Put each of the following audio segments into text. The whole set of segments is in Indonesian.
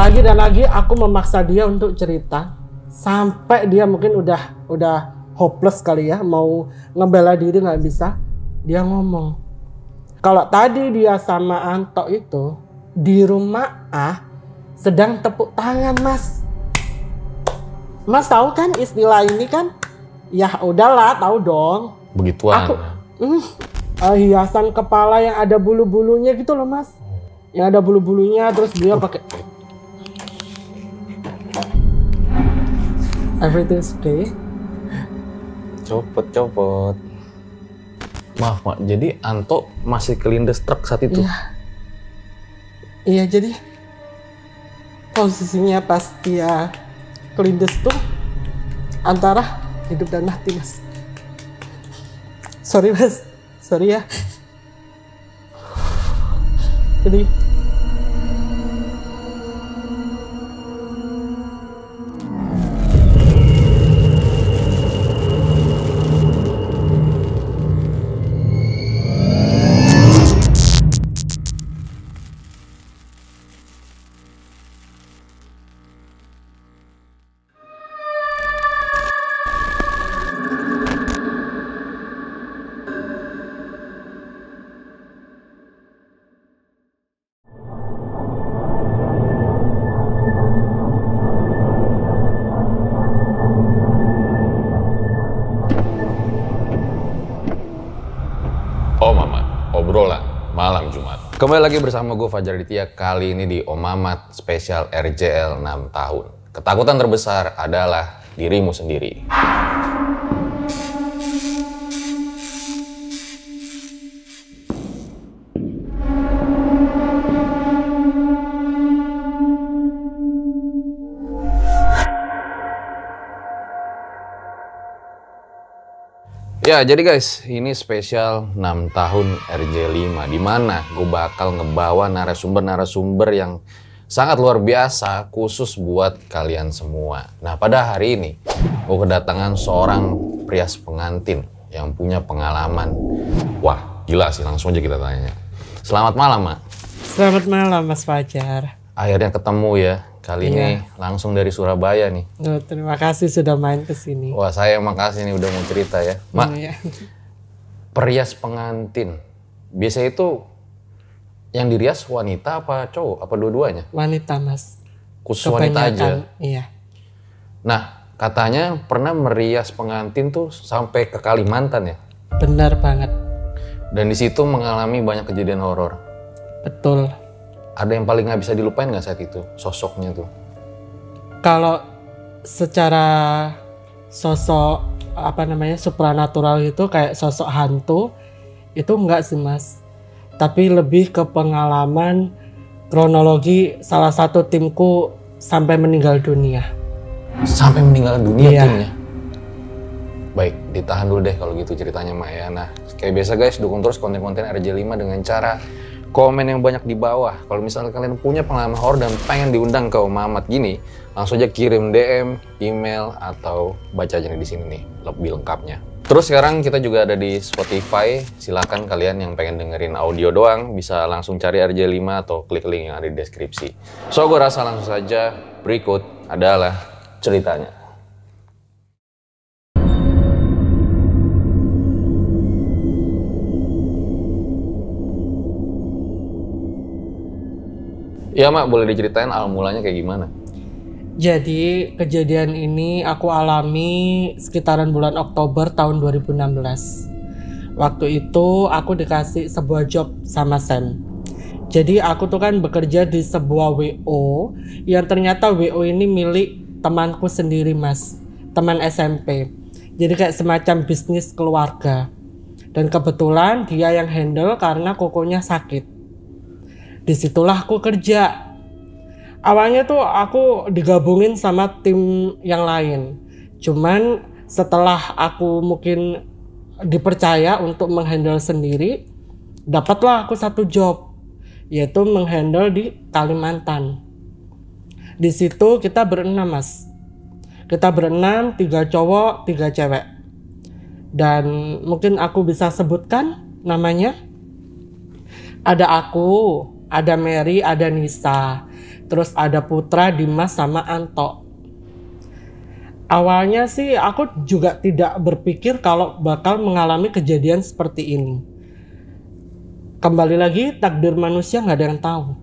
lagi dan lagi aku memaksa dia untuk cerita sampai dia mungkin udah hopeless kali ya, mau ngebela diri nggak bisa. Dia ngomong kalau tadi dia sama Anto itu di rumah sedang tepuk tangan, Mas. Mas tahu kan istilah ini kan? Ya udahlah, tahu dong. Begituan. Hiasan kepala yang ada bulu-bulunya gitu loh, Mas. Yang ada bulu-bulunya, terus dia pakai everything's okay. Copot. Maaf, Mak. Jadi Anto masih kelindes truk saat itu? Iya, jadi posisinya pas dia kelindes tuh antara hidup dan mati, Mas. Sorry, Mas. Sorry ya. Jadi obrolan malam Jumat. Kembali lagi bersama gue Fajar Aditya, kali ini di Om Mamat spesial RJL 6 tahun. Ketakutan terbesar adalah dirimu sendiri. Ya, jadi guys, ini spesial 6 tahun RJ5, di mana gue bakal ngebawa narasumber-narasumber yang sangat luar biasa khusus buat kalian semua. Nah, pada hari ini gue kedatangan seorang pria pengantin yang punya pengalaman. Wah, gila sih, langsung aja kita tanya. Selamat malam, Mak. Selamat malam, Mas Fajar. Akhirnya ketemu ya. Kali ini langsung dari Surabaya nih. Terima kasih sudah main ke sini. Wah, saya makasih nih udah mau cerita ya. Mak, perias pengantin. Biasa itu yang dirias wanita apa cowok? Apa dua-duanya? Wanita, Mas. Khusus wanita aja? Iya. Nah, katanya pernah merias pengantin tuh sampai ke Kalimantan ya? Benar banget. Dan di situ mengalami banyak kejadian horor. Betul. Ada yang paling nggak bisa dilupain nggak saat itu sosoknya tuh? Kalau secara sosok supranatural itu kayak sosok hantu itu enggak sih, Mas. Tapi lebih ke pengalaman kronologi salah satu timku sampai meninggal dunia. Sampai meninggal dunia timnya? Baik, ditahan dulu deh kalau gitu ceritanya, Mak ya. Nah, kayak biasa guys, dukung terus konten-konten RJ5 dengan cara komen yang banyak di bawah. Kalau misalnya kalian punya pengalaman horor dan pengen diundang ke Om Mamat gini, langsung aja kirim DM, email, atau baca aja di sini nih lebih lengkapnya. Terus sekarang kita juga ada di Spotify. Silakan kalian yang pengen dengerin audio doang bisa langsung cari RJ5 atau klik link yang ada di deskripsi. So, gue rasa langsung saja berikut adalah ceritanya. Ya, Mak, boleh diceritain awal mulanya kayak gimana? Jadi kejadian ini aku alami sekitaran bulan Oktober tahun 2016. Waktu itu aku dikasih sebuah job sama Sam. Jadi aku tuh kan bekerja di sebuah WO yang ternyata WO ini milik temanku sendiri, Mas. Teman SMP. Jadi kayak semacam bisnis keluarga. Dan kebetulan dia yang handle karena kokonya sakit. Disitulah aku kerja. Awalnya tuh aku digabungin sama tim yang lain. Cuman setelah aku mungkin dipercaya untuk menghandle sendiri, dapatlah aku satu job, yaitu menghandle di Kalimantan. Di situ kita berenam, Mas. Kita berenam, 3 cowok, 3 cewek. Dan mungkin aku bisa sebutkan namanya. Ada aku, ada Mary, ada Nisa. Terus ada Putra, Dimas, sama Anto. Awalnya sih aku juga tidak berpikir kalau bakal mengalami kejadian seperti ini. Kembali lagi, takdir manusia nggak ada yang tahu.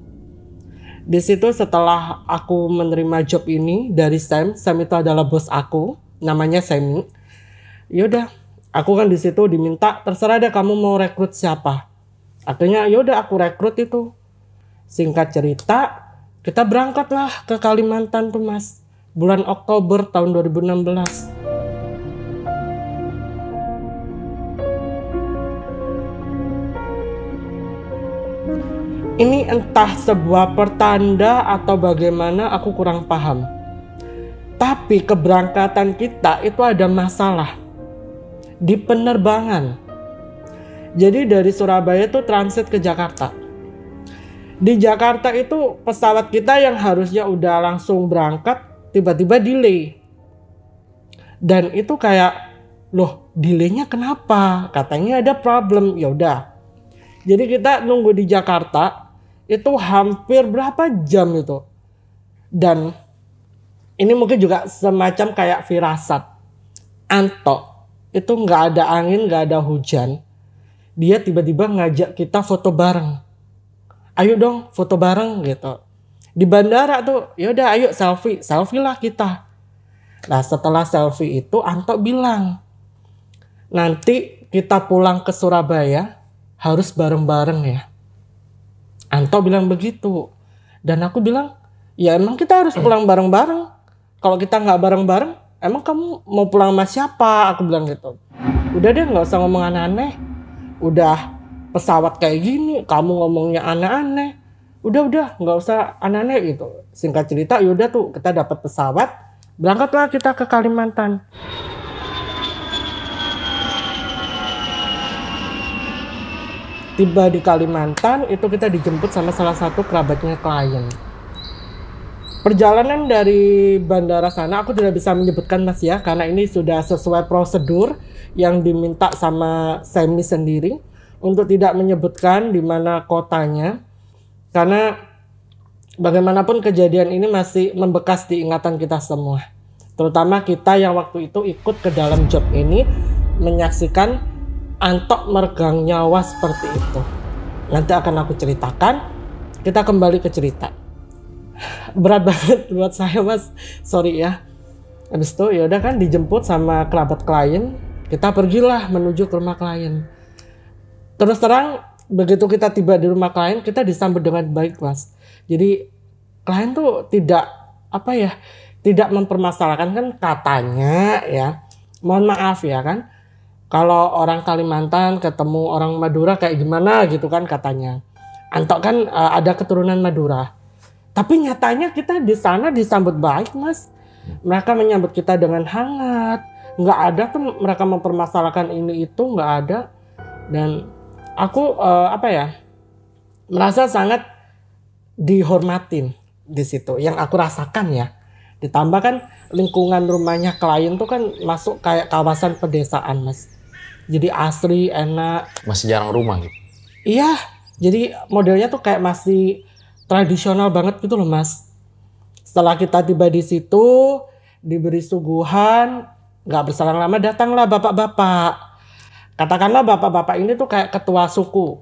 Di situ setelah aku menerima job ini dari Sam itu adalah bos aku, namanya Sammy. Yaudah, aku kan di situ diminta terserah deh kamu mau rekrut siapa. Akhirnya yaudah aku rekrut itu. Singkat cerita, kita berangkatlah ke Kalimantan tuh Mas. Bulan Oktober tahun 2016. Ini entah sebuah pertanda atau bagaimana, aku kurang paham. Tapi keberangkatan kita itu ada masalah di penerbangan. Jadi dari Surabaya itu transit ke Jakarta. Di Jakarta itu pesawat kita yang harusnya udah langsung berangkat tiba-tiba delay. Dan itu kayak, loh delaynya kenapa? Katanya ada problem. Ya udah. Jadi kita nunggu di Jakarta itu hampir berapa jam itu. Dan ini mungkin juga semacam kayak firasat. Anto itu nggak ada angin, nggak ada hujan. Dia tiba-tiba ngajak kita foto bareng. Ayo dong foto bareng gitu. Di bandara tuh, yaudah ayo selfie lah kita. Nah setelah selfie itu Anto bilang, nanti kita pulang ke Surabaya harus bareng-bareng ya. Anto bilang begitu. Dan aku bilang, ya emang kita harus pulang bareng-bareng. Kalau kita nggak bareng-bareng, emang kamu mau pulang sama siapa? Aku bilang gitu. Udah deh nggak usah ngomong aneh-aneh. Udah pesawat kayak gini, kamu ngomongnya aneh-aneh. Udah nggak usah aneh-aneh gitu. Singkat cerita, yaudah tuh kita dapat pesawat, berangkatlah kita ke Kalimantan. Tiba di Kalimantan, itu kita dijemput sama salah satu kerabatnya klien. Perjalanan dari bandara sana aku tidak bisa menyebutkan Mas ya, karena ini sudah sesuai prosedur yang diminta sama Sammy sendiri untuk tidak menyebutkan di mana kotanya, karena bagaimanapun kejadian ini masih membekas di ingatan kita semua, terutama kita yang waktu itu ikut ke dalam job ini menyaksikan Anto meregang nyawa seperti itu. Nanti akan aku ceritakan. Kita kembali ke cerita. Berat banget buat saya Mas, sorry ya. Habis itu ya udah kan dijemput sama kerabat klien, kita pergilah menuju ke rumah klien. Terus terang begitu kita tiba di rumah klien, kita disambut dengan baik Mas. Jadi klien tuh tidak tidak mempermasalahkan, kan katanya ya. Mohon maaf ya kan, kalau orang Kalimantan ketemu orang Madura kayak gimana gitu kan katanya. Anto kan ada keturunan Madura. Tapi nyatanya kita di sana disambut baik Mas. Mereka menyambut kita dengan hangat. Nggak ada tuh mereka mempermasalahkan ini itu, nggak ada. Dan aku merasa sangat dihormatin di situ. Yang aku rasakan ya. Ditambah kan lingkungan rumahnya klien tuh kan masuk kayak kawasan pedesaan Mas. Jadi asri, enak. Masih jarang rumah gitu? Iya, jadi modelnya tuh kayak masih tradisional banget gitu loh Mas. Setelah kita tiba di situ, diberi suguhan, nggak berselang lama datanglah bapak-bapak. Katakanlah bapak-bapak ini tuh kayak ketua suku,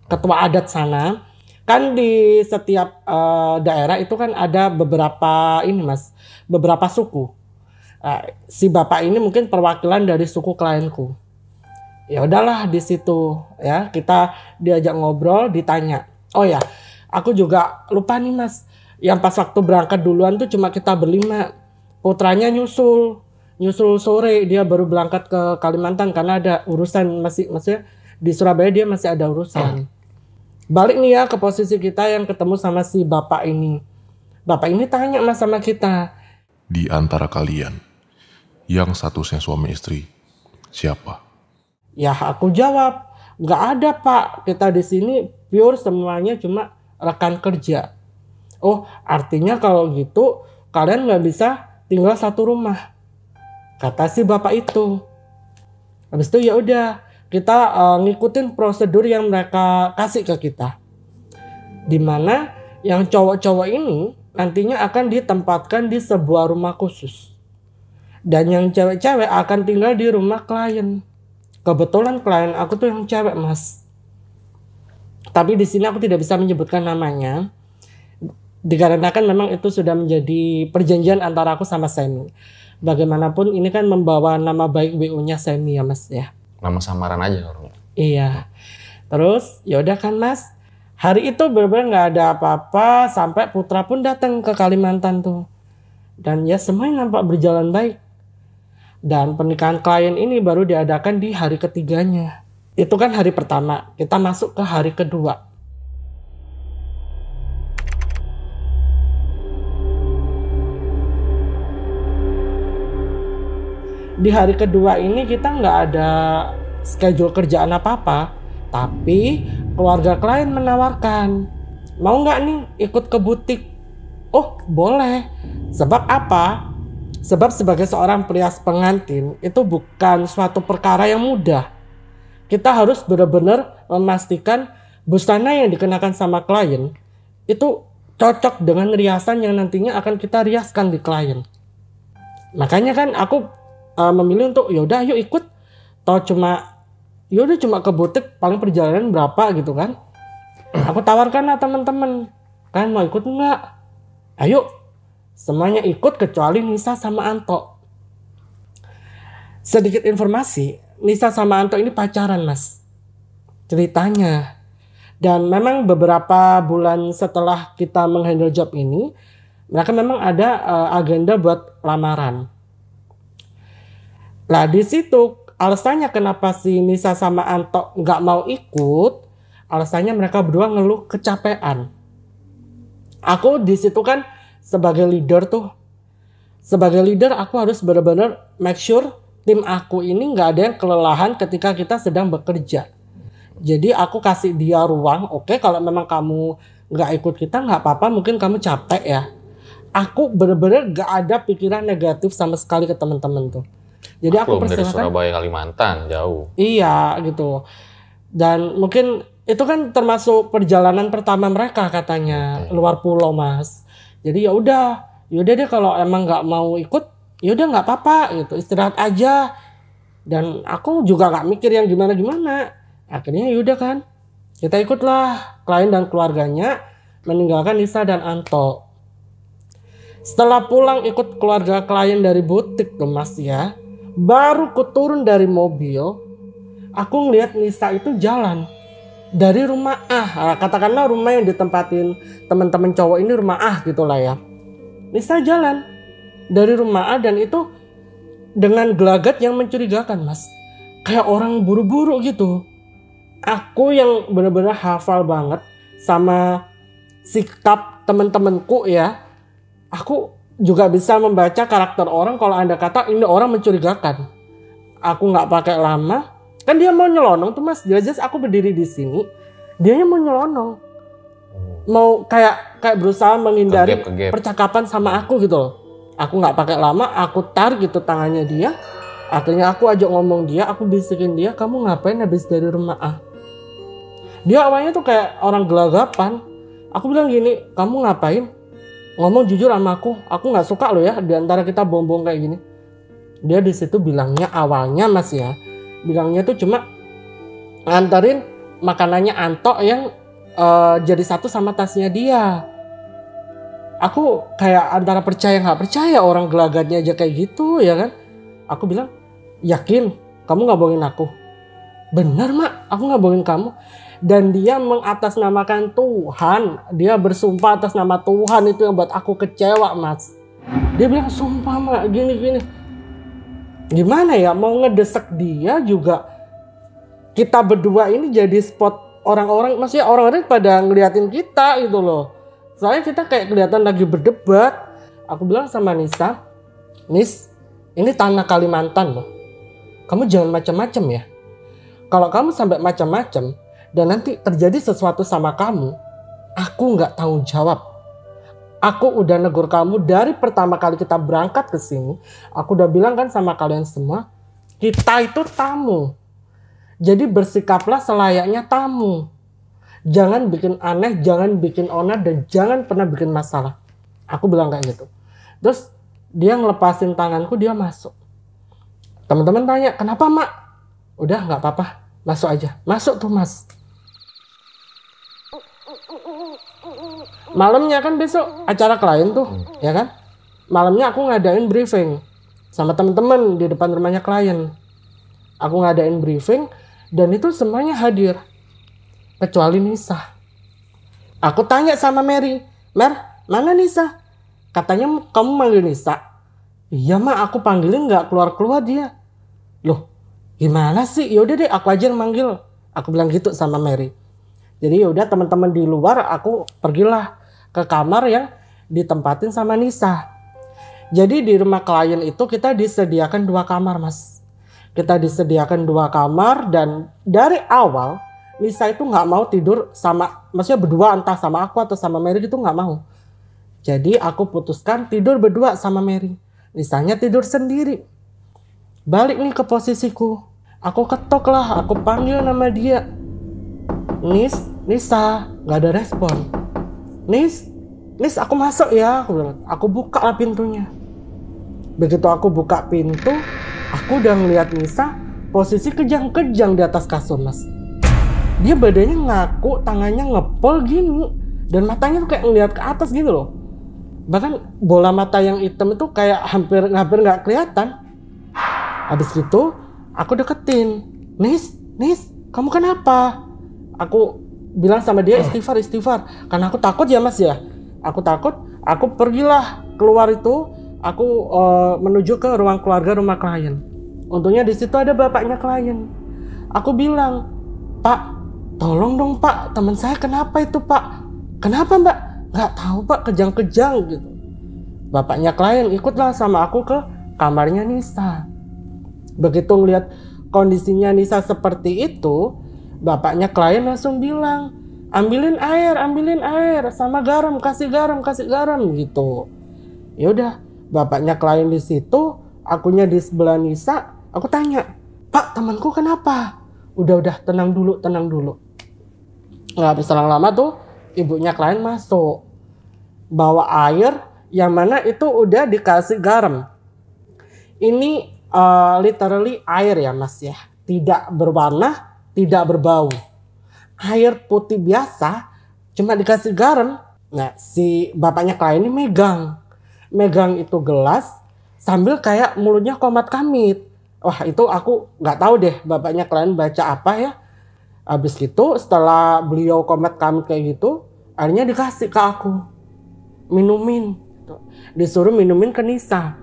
ketua adat sana. Kan di setiap daerah itu kan ada beberapa beberapa suku. Si bapak ini mungkin perwakilan dari suku klienku. Ya udahlah di situ ya, kita diajak ngobrol, ditanya. Oh ya, aku juga lupa nih Mas. Yang pas waktu berangkat duluan tuh cuma kita berlima. Putranya nyusul sore, dia baru berangkat ke Kalimantan karena ada urusan, maksudnya di Surabaya dia masih ada urusan. Balik nih ya ke posisi kita yang ketemu sama si bapak ini. Bapak ini tanya Mas sama kita. Di antara kalian, yang statusnya suami istri, siapa? Ya aku jawab, nggak ada Pak. Kita di sini pure semuanya cuma rekan kerja. Oh artinya kalau gitu kalian nggak bisa tinggal satu rumah, kata si bapak itu. Habis itu ya udah kita ngikutin prosedur yang mereka kasih ke kita. Dimana yang cowok-cowok ini nantinya akan ditempatkan di sebuah rumah khusus. Dan yang cewek-cewek akan tinggal di rumah klien. Kebetulan klien aku tuh yang cewek, Mas. Tapi di sini aku tidak bisa menyebutkan namanya. Dikarenakan memang itu sudah menjadi perjanjian antara aku sama Semi. Bagaimanapun ini kan membawa nama baik WU-nya Semi ya, Mas ya. Nama samaran aja orang. Iya. Terus yaudah kan, Mas. Hari itu benar-benar nggak ada apa-apa sampai Putra pun datang ke Kalimantan tuh. Dan ya semuanya nampak berjalan baik. Dan pernikahan klien ini baru diadakan di hari ketiganya. Itu kan hari pertama. Kita masuk ke hari kedua. Di hari kedua ini kita nggak ada schedule kerjaan apa-apa. Tapi keluarga klien menawarkan, mau nggak nih ikut ke butik? Oh boleh. Sebab apa? Sebab sebagai seorang perias pengantin itu bukan suatu perkara yang mudah. Kita harus benar-benar memastikan busana yang dikenakan sama klien itu cocok dengan riasan yang nantinya akan kita riaskan di klien. Makanya kan aku memilih untuk yaudah yuk ikut. Yaudah cuma ke butik paling perjalanan berapa gitu kan. Aku tawarkan lah teman-teman, kan mau ikut nggak? Ayo. Semuanya ikut kecuali Nisa sama Anto. Sedikit informasi, Nisa sama Anto ini pacaran, Mas. Ceritanya. Dan memang beberapa bulan setelah kita menghandle job ini, mereka memang ada agenda buat lamaran. Nah di situ alasannya kenapa si Nisa sama Anto nggak mau ikut, alasannya mereka berdua ngeluh kecapean. Aku di situ kan sebagai leader tuh, sebagai leader aku harus benar-benar make sure tim aku ini nggak ada yang kelelahan ketika kita sedang bekerja. Jadi aku kasih dia ruang, oke, kalau memang kamu nggak ikut kita nggak apa-apa, mungkin kamu capek ya. Aku benar-benar nggak ada pikiran negatif sama sekali ke teman-teman tuh. Jadi aku dari persilakan. Surabaya Kalimantan jauh. Iya gitu. Dan mungkin itu kan termasuk perjalanan pertama mereka katanya, luar pulau, Mas. Jadi yaudah deh kalau emang nggak mau ikut, yaudah nggak apa-apa gitu, istirahat aja. Dan aku juga nggak mikir yang gimana-gimana. Akhirnya yaudah kan, kita ikutlah klien dan keluarganya meninggalkan Nisa dan Anto. Setelah pulang ikut keluarga klien dari butik tuh, Mas ya, baru ku turun dari mobil, aku ngeliat Nisa itu jalan dari rumah A. Katakanlah rumah yang ditempatin teman-teman cowok ini rumah A gitulah ya. Nisa jalan dari rumah A dan itu dengan gelagat yang mencurigakan, Mas. Kayak orang buru-buru gitu. Aku yang benar-benar hafal banget sama sikap teman-temanku ya. Aku juga bisa membaca karakter orang kalau Anda kata ini orang mencurigakan. Aku nggak pakai lama. Kan dia mau nyelonong tuh, Mas. Jelas-jelas aku berdiri di sini, dianya mau nyelonong. Mau kayak berusaha menghindari percakapan sama aku gitu loh. Aku nggak pakai lama, aku tarik gitu tangannya dia. Akhirnya aku ajak ngomong dia, aku bisikin dia, kamu ngapain habis dari rumah A? Dia awalnya tuh kayak orang gelagapan. Aku bilang gini, kamu ngapain? Ngomong jujur sama aku nggak suka loh ya diantara kita bohong-bohong kayak gini. Dia di situ bilangnya awalnya, Mas ya, bilangnya tuh cuma nganterin makanannya Anto yang jadi satu sama tasnya dia. Aku kayak antara percaya nggak percaya, orang gelagatnya aja kayak gitu ya kan. Aku bilang, yakin kamu nggak bohongin aku? Bener, Mak, aku nggak bohongin kamu. Dan dia mengatasnamakan Tuhan, dia bersumpah atas nama Tuhan, itu yang buat aku kecewa, Mas. Dia bilang, sumpah Mak, gini. Gimana ya, mau ngedesek dia juga. Kita berdua ini jadi spot orang-orang, maksudnya orang-orang pada ngeliatin kita gitu loh. Soalnya kita kayak kelihatan lagi berdebat. Aku bilang sama Nisa, Nis, ini tanah Kalimantan loh. Kamu jangan macam-macam ya. Kalau kamu sampai macam-macam dan nanti terjadi sesuatu sama kamu, aku nggak tanggung jawab. Aku udah negur kamu dari pertama kali kita berangkat ke sini. Aku udah bilang kan sama kalian semua, kita itu tamu. Jadi bersikaplah selayaknya tamu. Jangan bikin aneh, jangan bikin onar, dan jangan pernah bikin masalah. Aku bilang kayak gitu. Terus dia ngelepasin tanganku, dia masuk. Teman-teman tanya, kenapa mak? Udah nggak apa-apa, masuk aja. Masuk tuh mas. Malamnya kan besok acara klien tuh, ya kan? Malamnya aku ngadain briefing sama teman-teman di depan rumahnya klien. Aku ngadain briefing dan itu semuanya hadir. Kecuali Nisa. Aku tanya sama Mary, Mer, mana Nisa? Katanya kamu manggil Nisa. Iya mak, aku panggilin nggak keluar-keluar dia. Loh, gimana sih? Yaudah deh, aku aja yang manggil. Aku bilang gitu sama Mary. Jadi yaudah teman-teman di luar, aku pergilah ke kamar yang ditempatin sama Nisa. Jadi di rumah klien itu kita disediakan 2 kamar mas. Kita disediakan 2 kamar dan dari awal Nisa itu nggak mau tidur sama, maksudnya berdua entah sama aku atau sama Mary itu nggak mau. Jadi aku putuskan tidur berdua sama Mary. Nisanya tidur sendiri. Balik nih ke posisiku. Aku ketok lah, aku panggil nama dia. Nisa, nggak ada respon. Nis, aku masuk ya. Aku bilang, aku buka lah pintunya. Begitu aku buka pintu, aku udah ngeliat Nisa posisi kejang-kejang di atas kasur mas. Dia badannya ngaku, tangannya ngepel gini. Dan matanya tuh kayak ngeliat ke atas gitu loh. Bahkan bola mata yang hitam itu kayak hampir nggak kelihatan. Habis gitu, aku deketin. Nis, kamu kenapa? Aku bilang sama dia istighfar. Karena aku takut ya mas ya. Aku takut, aku pergilah keluar itu. Aku menuju ke ruang keluarga rumah klien. Untungnya di situ ada bapaknya klien. Aku bilang, Pak, tolong dong Pak, teman saya kenapa itu Pak? Kenapa Mbak? Nggak tahu Pak, kejang-kejang gitu. Bapaknya klien ikutlah sama aku ke kamarnya Nisa. Begitu ngeliat kondisinya Nisa seperti itu, bapaknya klien langsung bilang, ambilin air sama garam, kasih garam gitu. Ya udah, bapaknya klien di situ, akunya di sebelah Nisa. Aku tanya, Pak, temanku kenapa? Udah tenang dulu. Nggak habis selang lama tuh ibunya klien masuk bawa air yang mana itu udah dikasih garam. Ini literally air ya mas ya, tidak berwarna, tidak berbau, air putih biasa, cuma dikasih garam. Nah si bapaknya klien ini megang itu gelas sambil kayak mulutnya komat kamit. Wah itu aku nggak tahu deh bapaknya klien baca apa ya. Habis gitu setelah beliau komat kamit kayak gitu, akhirnya dikasih ke aku, minumin, disuruh minumin ke Nisa.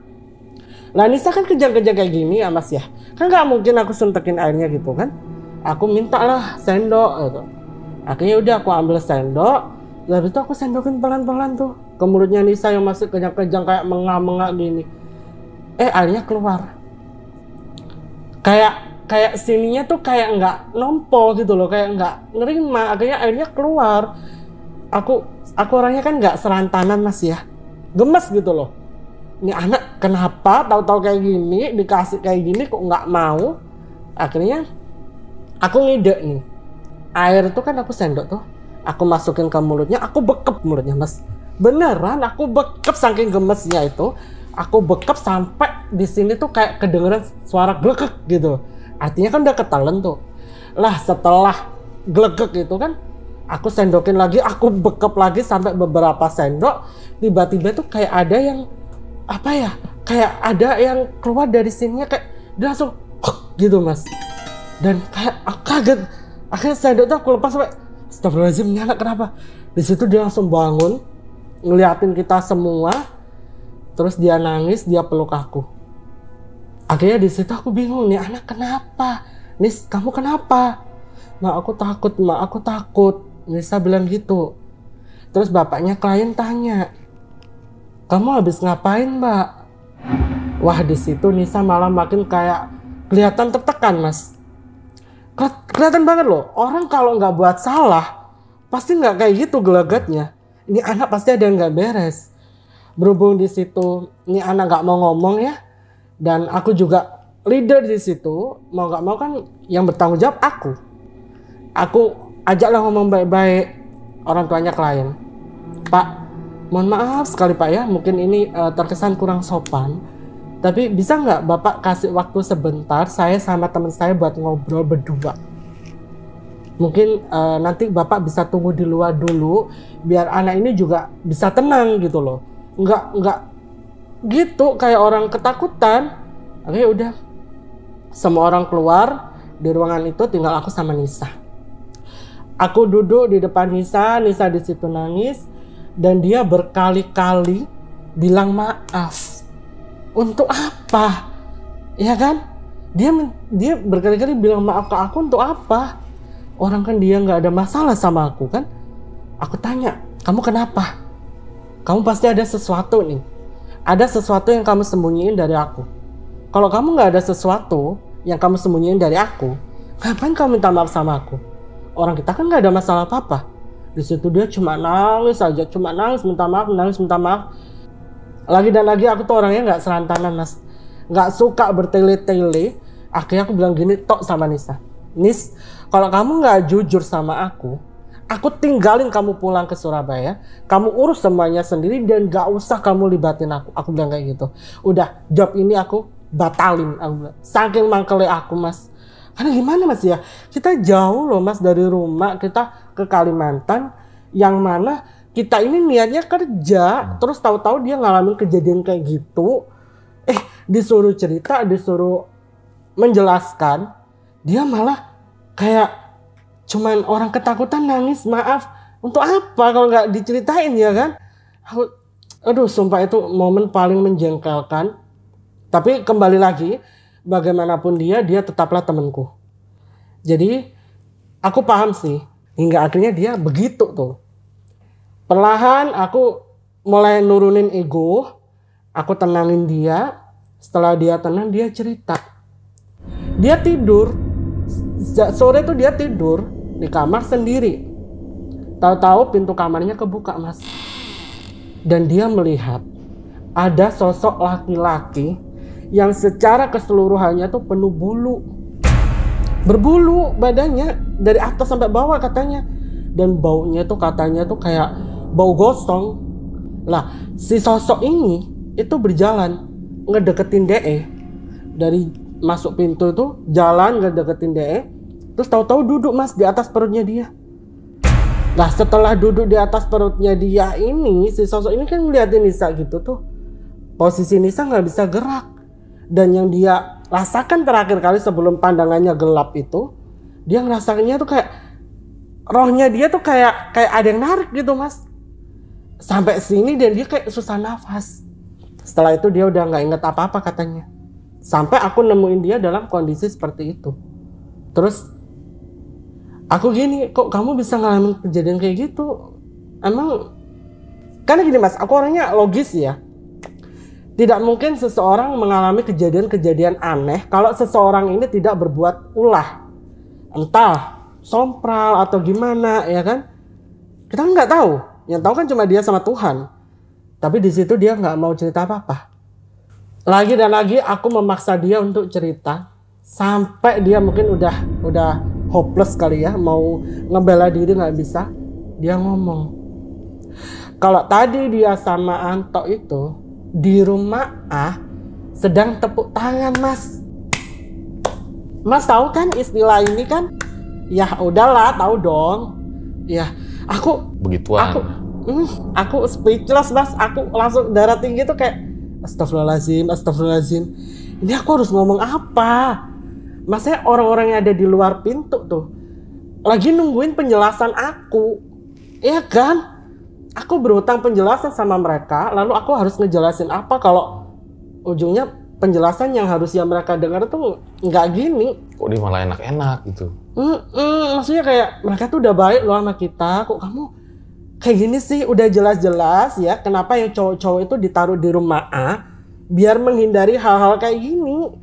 Lah Nisa kan kejang-kejang kayak gini ya mas ya, kan nggak mungkin aku suntikin airnya gitu kan. Aku minta lah sendok gitu. Akhirnya udah aku ambil sendok, habis itu aku sendokin pelan-pelan tuh ke mulutnya Nisa yang masih kejang-kejang kayak mengah-mengah gini. Airnya keluar. Kayak sininya tuh kayak nggak nompol gitu loh, kayak nggak nerima. Akhirnya airnya keluar. Aku orangnya kan nggak serantanan mas ya, gemes gitu loh. Ini anak kenapa tahu-tahu kayak gini, dikasih kayak gini kok nggak mau. Akhirnya aku ngide nih, air itu kan aku sendok tuh, aku masukin ke mulutnya, aku bekep mulutnya mas. Beneran aku bekep saking gemesnya itu. Aku bekep sampai di sini tuh kayak kedengeran suara glegek gitu. Artinya kan udah ketelen tuh. Lah setelah glegek itu kan, aku sendokin lagi, aku bekep lagi sampai beberapa sendok. Tiba-tiba tuh kayak ada yang apa ya? Kayak ada yang keluar dari sininya kayak dia langsung gitu mas. Dan kayak aku kaget. Akhirnya sendok tuh aku lepas sampai astagfirullahaladzim, ini anak kenapa? Di situ dia langsung bangun, ngeliatin kita semua. Terus dia nangis, dia peluk aku. Akhirnya di situ aku bingung, nih anak kenapa? Nis, kamu kenapa? Mak, aku takut. Nisa bilang gitu. Terus bapaknya klien tanya, kamu habis ngapain mbak? Wah di situ Nisa malah makin kayak kelihatan tertekan mas. Kelihatan banget loh, orang kalau nggak buat salah pasti nggak kayak gitu gelagatnya. Ini anak pasti ada yang nggak beres. Berhubung di situ ini anak nggak mau ngomong ya, dan aku juga leader di situ, mau nggak mau kan yang bertanggung jawab aku ajaklah ngomong baik-baik orang tuanya klien. Pak, mohon maaf sekali Pak ya, mungkin ini terkesan kurang sopan. Tapi bisa nggak Bapak kasih waktu sebentar, saya sama teman saya buat ngobrol berdua. Mungkin nanti Bapak bisa tunggu di luar dulu, biar anak ini juga bisa tenang gitu loh. Nggak gitu kayak orang ketakutan. Oke udah, semua orang keluar di ruangan itu, tinggal aku sama Nisa. Aku duduk di depan Nisa di situ nangis, dan dia berkali-kali bilang maaf. Untuk apa? Ya kan? Dia berkali-kali bilang maaf ke aku untuk apa? Orang kan dia nggak ada masalah sama aku kan? Aku tanya, kamu kenapa? Kamu pasti ada sesuatu nih. Ada sesuatu yang kamu sembunyiin dari aku. Kalau kamu nggak ada sesuatu yang kamu sembunyiin dari aku, ngapain kamu minta maaf sama aku? Orang kita kan nggak ada masalah apa-apa. Di situ dia cuma nangis aja, cuma nangis minta maaf, nangis minta maaf. Lagi dan lagi aku tuh orangnya nggak serantanan Mas, nggak suka bertele-tele. Akhirnya aku bilang gini tok sama Nisa, Nis, kalau kamu nggak jujur sama aku tinggalin kamu pulang ke Surabaya, kamu urus semuanya sendiri dan nggak usah kamu libatin aku. Aku bilang kayak gitu. Udah, job ini aku batalin. Aku bilang, saking mangkelnya aku Mas. Karena gimana Mas ya, kita jauh loh Mas dari rumah, kita ke Kalimantan, yang mana kita ini niatnya kerja, terus tahu-tahu dia ngalamin kejadian kayak gitu. Disuruh cerita, disuruh menjelaskan, dia malah kayak cuman orang ketakutan nangis maaf. Untuk apa kalau nggak diceritain ya kan? Aduh sumpah itu momen paling menjengkelkan. Tapi kembali lagi, bagaimanapun dia tetaplah temanku. Jadi aku paham sih, hingga akhirnya dia begitu tuh. Perlahan aku mulai nurunin ego, aku tenangin dia. Setelah dia tenang, dia cerita. Dia tidur, sore tuh dia tidur di kamar sendiri. Tahu-tahu pintu kamarnya kebuka Mas. Dan dia melihat ada sosok laki-laki yang secara keseluruhannya tuh penuh bulu. Berbulu badannya dari atas sampai bawah katanya. Dan baunya tuh katanya tuh kayak bau gosong. Lah, si sosok ini itu berjalan ngedeketin DE. Dari masuk pintu itu jalan ngedeketin DE. Terus tahu-tahu duduk Mas di atas perutnya dia. Nah setelah duduk di atas perutnya dia ini, si sosok ini kan ngeliatin Nisa gitu tuh. Posisi Nisa nggak bisa gerak. Dan yang dia rasakan terakhir kali sebelum pandangannya gelap itu, dia ngerasakannya tuh kayak rohnya dia tuh kayak ada yang narik gitu Mas. Sampai sini dan dia kayak susah nafas. Setelah itu dia udah nggak inget apa-apa katanya. Sampai aku nemuin dia dalam kondisi seperti itu. Terus aku gini, kok kamu bisa ngalamin kejadian kayak gitu? Emang, karena gini Mas, aku orangnya logis ya. Tidak mungkin seseorang mengalami kejadian-kejadian aneh kalau seseorang ini tidak berbuat ulah. Entah sompral atau gimana ya kan. Kita nggak tahu. Yang tahu kan cuma dia sama Tuhan. Tapi di situ dia nggak mau cerita apa-apa. Lagi dan lagi aku memaksa dia untuk cerita. Sampai dia mungkin udah hopeless kali ya, mau ngebela diri nggak bisa. Dia ngomong, kalau tadi dia sama Anto itu di rumah sedang tepuk tangan Mas. Mas tahu kan istilah ini kan? Ya udahlah, tahu dong. Ya aku begituan. Aku speechless Mas. Aku langsung darah tinggi tuh kayak astagfirullahaladzim. Ini aku harus ngomong apa? Maksudnya orang-orang yang ada di luar pintu tuh lagi nungguin penjelasan aku. Iya kan? Aku berhutang penjelasan sama mereka, lalu aku harus ngejelasin apa kalau ujungnya penjelasan yang harusnya mereka dengar tuh nggak gini. Kok dia malah enak-enak gitu? Maksudnya kayak mereka tuh udah baik loh sama kita, kok kamu kayak gini sih? Udah jelas-jelas ya kenapa yang cowok-cowok itu ditaruh di rumah biar menghindari hal-hal kayak gini.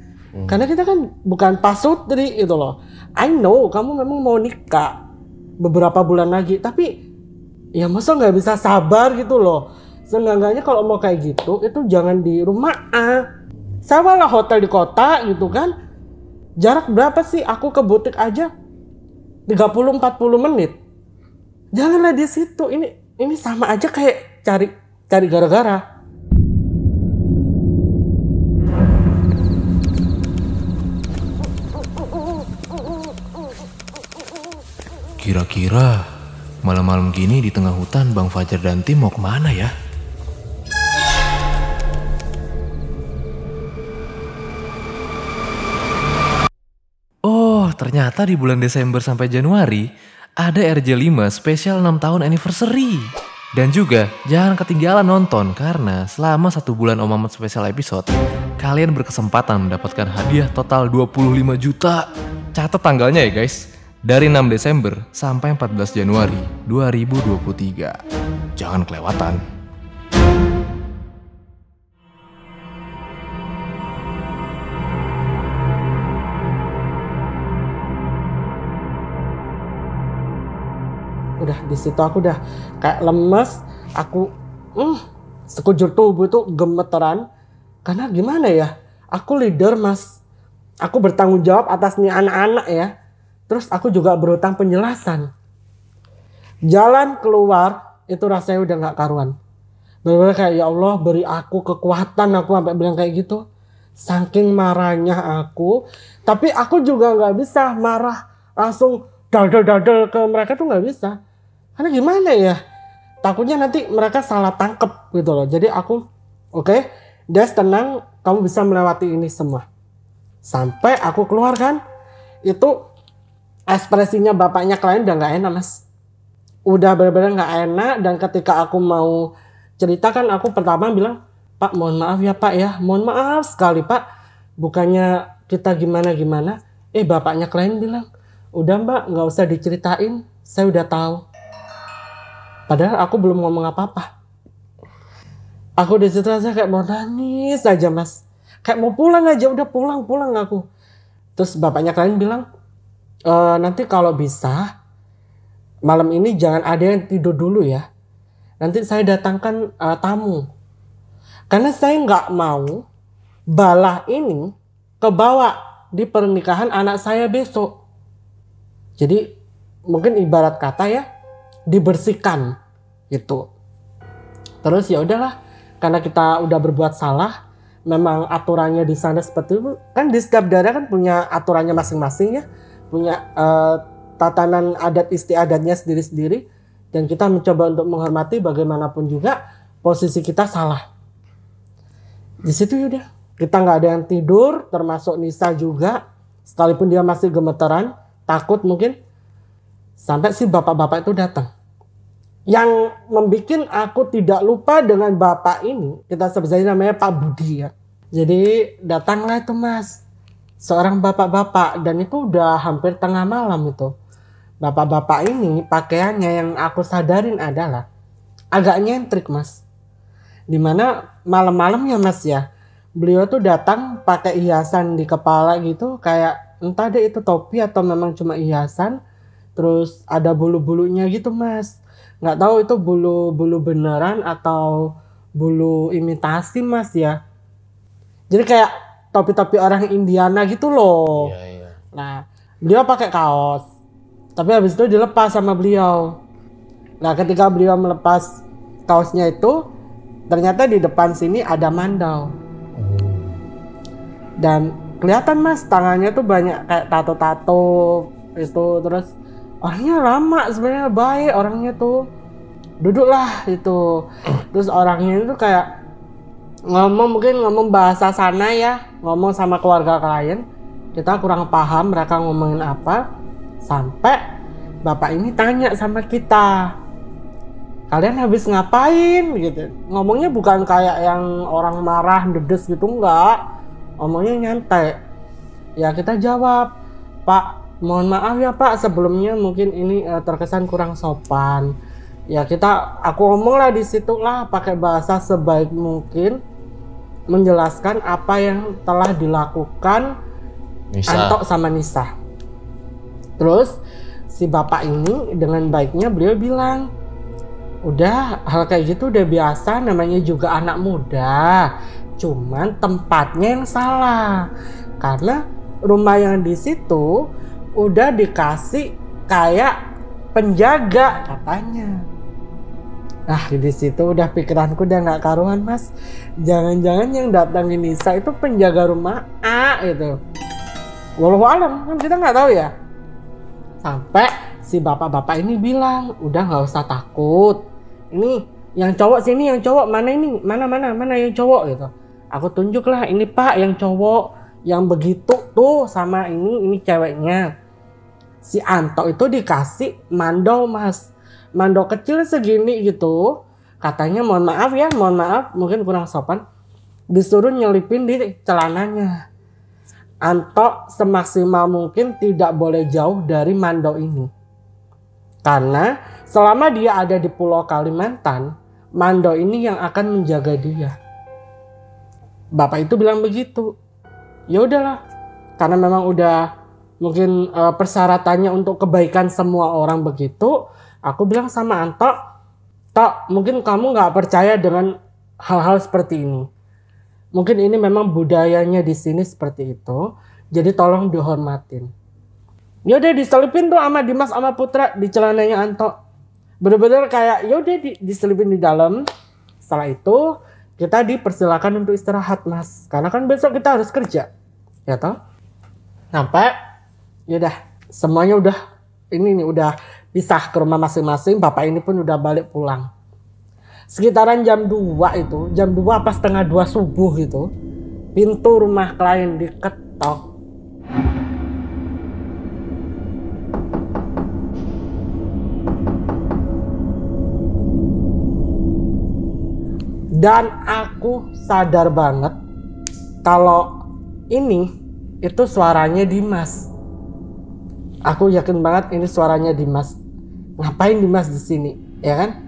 Karena kita kan bukan pasutri gitu loh. I know kamu memang mau nikah beberapa bulan lagi, tapi ya masa nggak bisa sabar gitu loh. Seenggaknya kalau mau kayak gitu itu jangan di rumah sewalah hotel di kota gitu kan. Jarak berapa sih? Aku ke butik aja 30-40 menit. Janganlah di situ. Ini sama aja kayak cari cari gara-gara. Kira-kira malam-malam gini di tengah hutan Bang Fajar dan tim mau kemana ya? Oh, ternyata di bulan Desember sampai Januari ada RJ5 spesial 6 tahun anniversary. Dan juga jangan ketinggalan nonton karena selama 1 bulan Om Mamat special episode, kalian berkesempatan mendapatkan hadiah total 25 juta. Catat tanggalnya ya guys. Dari 6 Desember sampai 14 Januari 2023. Jangan kelewatan. Udah di situ aku udah kayak lemes, aku sekujur tubuh tuh gemeteran. Karena gimana ya? Aku leader, Mas. Aku bertanggung jawab atas nih anak-anak ya. Terus aku juga berhutang penjelasan. Jalan keluar itu rasanya udah gak karuan. Bener-bener kayak ya Allah beri aku kekuatan, aku sampai bilang kayak gitu. Saking marahnya aku. Tapi aku juga gak bisa marah langsung dadel-dadel ke mereka tuh gak bisa. Karena gimana ya? Takutnya nanti mereka salah tangkep gitu loh. Jadi aku oke, Des tenang, kamu bisa melewati ini semua. Sampai aku keluar kan, itu ekspresinya bapaknya klien udah gak enak, Mas. Udah benar-benar gak enak. Dan ketika aku mau ceritakan, aku pertama bilang, Pak mohon maaf ya Pak ya. Mohon maaf sekali Pak. Bukannya kita gimana-gimana. Bapaknya klien bilang, udah Mbak gak usah diceritain. Saya udah tahu. Padahal aku belum ngomong apa-apa. Aku di situ aja kayak mau nangis aja, Mas. Kayak mau pulang aja, udah pulang aku. Terus bapaknya klien bilang, nanti kalau bisa malam ini jangan ada yang tidur dulu ya. Nanti saya datangkan tamu. Karena saya nggak mau balah ini kebawa di pernikahan anak saya besok. Jadi mungkin ibarat kata ya dibersihkan gitu. Terus ya udahlah, karena kita udah berbuat salah, memang aturannya di sana seperti itu. Kan di setiap daerah kan punya aturannya masing-masing ya. Punya tatanan adat istiadatnya sendiri-sendiri, dan kita mencoba untuk menghormati bagaimanapun juga posisi kita salah. Di situ yaudah kita nggak ada yang tidur, termasuk Nisa juga, sekalipun dia masih gemeteran, takut mungkin, sampai si bapak-bapak itu datang. Yang membuat aku tidak lupa dengan bapak ini, kita sebut saja namanya Pak Budi ya. Jadi datanglah itu Mas, seorang bapak-bapak, dan itu udah hampir tengah malam itu. Bapak-bapak ini pakaiannya yang aku sadarin adalah agak nyentrik Mas. Dimana malam-malamnya Mas ya, beliau tuh datang pakai hiasan di kepala gitu, kayak entah deh itu topi atau memang cuma hiasan. Terus ada bulu-bulunya gitu Mas. Nggak tahu itu bulu beneran atau bulu imitasi Mas ya. Jadi kayak topi-topi orang Indiana gitu loh. Iya. Nah, beliau pakai kaos. Tapi habis itu dilepas sama beliau. Nah, ketika beliau melepas kaosnya itu, ternyata di depan sini ada mandau. Dan kelihatan Mas, tangannya tuh banyak kayak tato-tato itu. Terus orangnya lama sebenarnya, baik orangnya tuh. Duduklah itu. Terus orangnya itu kayak ngomong bahasa sana ya, ngomong sama keluarga klien. Kita kurang paham mereka ngomongin apa, sampai bapak ini tanya sama kita, kalian habis ngapain gitu. Ngomongnya bukan kayak yang orang marah dedes gitu, enggak, ngomongnya nyantai. Ya kita jawab, Pak mohon maaf ya Pak, sebelumnya mungkin ini terkesan kurang sopan. Ya aku ngomong lah di situ lah, pakai bahasa sebaik mungkin, menjelaskan apa yang telah dilakukan Anto sama Nisa. Terus si bapak ini dengan baiknya beliau bilang, udah hal kayak gitu udah biasa, namanya juga anak muda, cuman tempatnya yang salah. Karena rumah yang di situ udah dikasih kayak penjaga katanya. Nah di situ udah pikiranku udah nggak karuan mas. Jangan-jangan yang datangin Nisa itu penjaga rumah A gitu. Walau alam kan kita nggak tahu ya. Sampai si bapak-bapak ini bilang, udah nggak usah takut. Ini yang cowok sini, yang cowok mana ini, mana yang cowok gitu. Aku tunjuklah ini pak yang cowok yang begitu tuh sama ini ceweknya. Si Anto itu dikasih mandau mas, mandau kecil segini gitu. Katanya mohon maaf ya, mungkin kurang sopan. Disuruh nyelipin di celananya. Anto semaksimal mungkin tidak boleh jauh dari mandau ini. Karena selama dia ada di Pulau Kalimantan, mandau ini yang akan menjaga dia. Bapak itu bilang begitu. Ya udahlah, karena memang udah mungkin persyaratannya untuk kebaikan semua orang begitu. Aku bilang sama Anto, Tok, mungkin kamu nggak percaya dengan hal-hal seperti ini. Mungkin ini memang budayanya di sini seperti itu. Jadi tolong dihormatin. Yaudah diselipin tuh sama Dimas sama Putra di celananya Anto. Bener-bener kayak yaudah diselipin di dalam. Setelah itu kita dipersilakan untuk istirahat mas. Karena kan besok kita harus kerja. Ya toh? Sampai yaudah semuanya udah ini nih udah pisah ke rumah masing-masing. Bapak ini pun udah balik pulang. Sekitaran jam 2 itu, jam 2 apa setengah 2 subuh gitu, pintu rumah klien diketok. Dan aku sadar banget kalau ini itu suaranya Dimas. Aku yakin banget ini suaranya Dimas. Ngapain Dimas di sini, ya kan?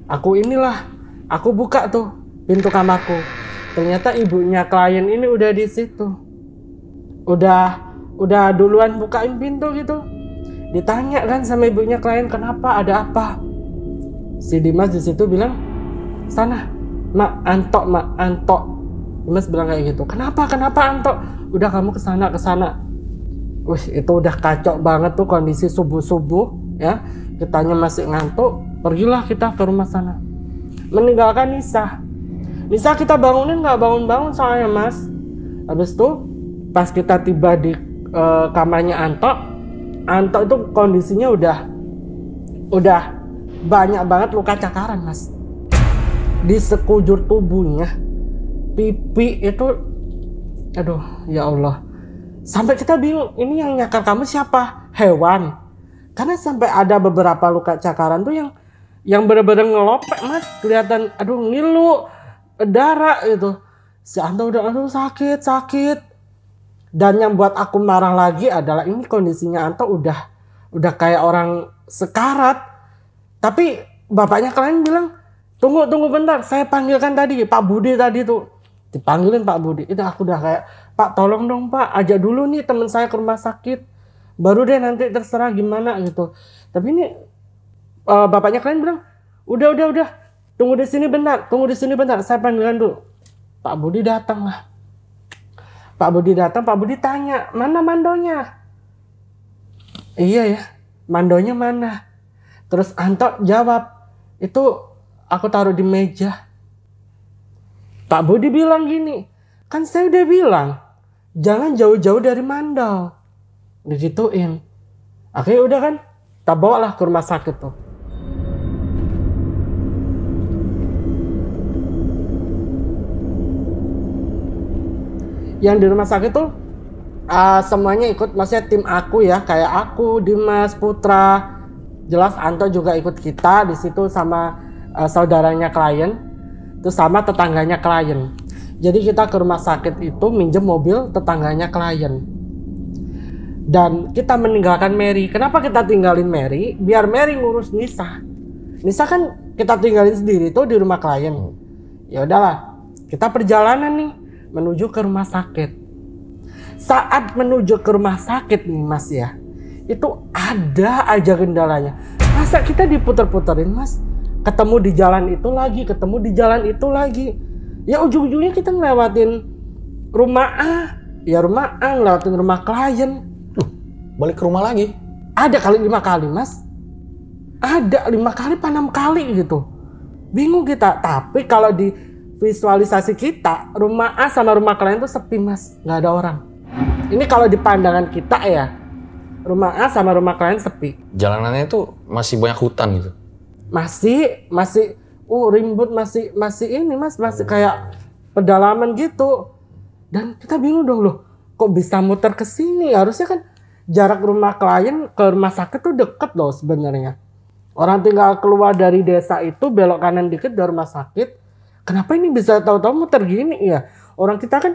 Aku buka tuh pintu kamarku. Ternyata ibunya klien ini udah di situ. Udah duluan bukain pintu gitu. Ditanya kan sama ibunya klien kenapa, ada apa? Si Dimas di situ bilang, "Sana, Mak, Anto." Dimas bilang kayak gitu. Kenapa Anto? Udah kamu kesana. Wih, itu udah kacau banget tuh kondisi subuh-subuh ya. Kitanya masih ngantuk. Pergilah kita ke rumah sana. Meninggalkan Nisa. Nisa kita bangunin nggak bangun-bangun soalnya mas. Habis itu pas kita tiba di kamarnya Anto itu kondisinya udah banyak banget luka cakaran mas. Di sekujur tubuhnya. Pipi itu, aduh ya Allah. Sampai kita bingung ini yang nyakar kamu siapa? Hewan. Karena sampai ada beberapa luka cakaran tuh yang bener-bener ngelopek mas, kelihatan aduh ngilu darah gitu. Si Anto udah aduh sakit. Dan yang buat aku marah lagi adalah ini kondisinya Anto udah kayak orang sekarat. Tapi bapaknya klien bilang tunggu bentar, saya panggilkan tadi Pak Budi tadi tuh. Dipanggilin Pak Budi. Itu aku udah kayak Pak tolong dong Pak, ajak dulu nih teman saya ke rumah sakit. Baru deh nanti terserah gimana gitu. Tapi ini bapaknya klien bilang, udah, tunggu di sini bentar, saya panggilkan dulu. Pak Budi datang lah. Pak Budi tanya, mana mandonya? Iya ya, mandonya mana? Terus Anto jawab, itu aku taruh di meja. Pak Budi bilang gini, kan saya udah bilang, jangan jauh-jauh dari mandau. Digituin. Akhirnya udah kan, kita bawalah ke rumah sakit tuh. Yang di rumah sakit tuh semuanya ikut, maksudnya tim aku ya, kayak aku, Dimas, Putra, jelas Anto juga ikut kita di situ sama saudaranya klien, terus sama tetangganya klien. Jadi kita ke rumah sakit itu minjem mobil tetangganya klien. Dan kita meninggalkan Mary. Kenapa kita tinggalin Mary? Biar Mary ngurus Nisa. Nisa kan kita tinggalin sendiri tuh di rumah klien. Ya udahlah, kita perjalanan nih menuju ke rumah sakit. Saat menuju ke rumah sakit nih mas ya, itu ada aja kendalanya. Masa kita diputer-puterin mas, ketemu di jalan itu lagi, ya ujung-ujungnya kita ngelewatin rumah A, ngelewatin rumah klien. Balik ke rumah lagi? Ada kali 5 kali mas, ada 5 kali apa 6 kali gitu. Bingung kita. Tapi kalau di visualisasi kita, rumah A sama rumah klien tuh sepi mas, nggak ada orang. Ini kalau di pandangan kita ya, rumah A sama rumah klien sepi. Jalanannya itu masih banyak hutan gitu? Masih rimbut, masih ini mas, masih kayak pedalaman gitu. Dan kita bingung dong loh, kok bisa muter ke sini? Harusnya kan jarak rumah klien ke rumah sakit tuh deket loh sebenarnya. Orang tinggal keluar dari desa itu belok kanan dikit dari rumah sakit. Kenapa ini bisa tahu-tahu muter gini ya? Orang kita kan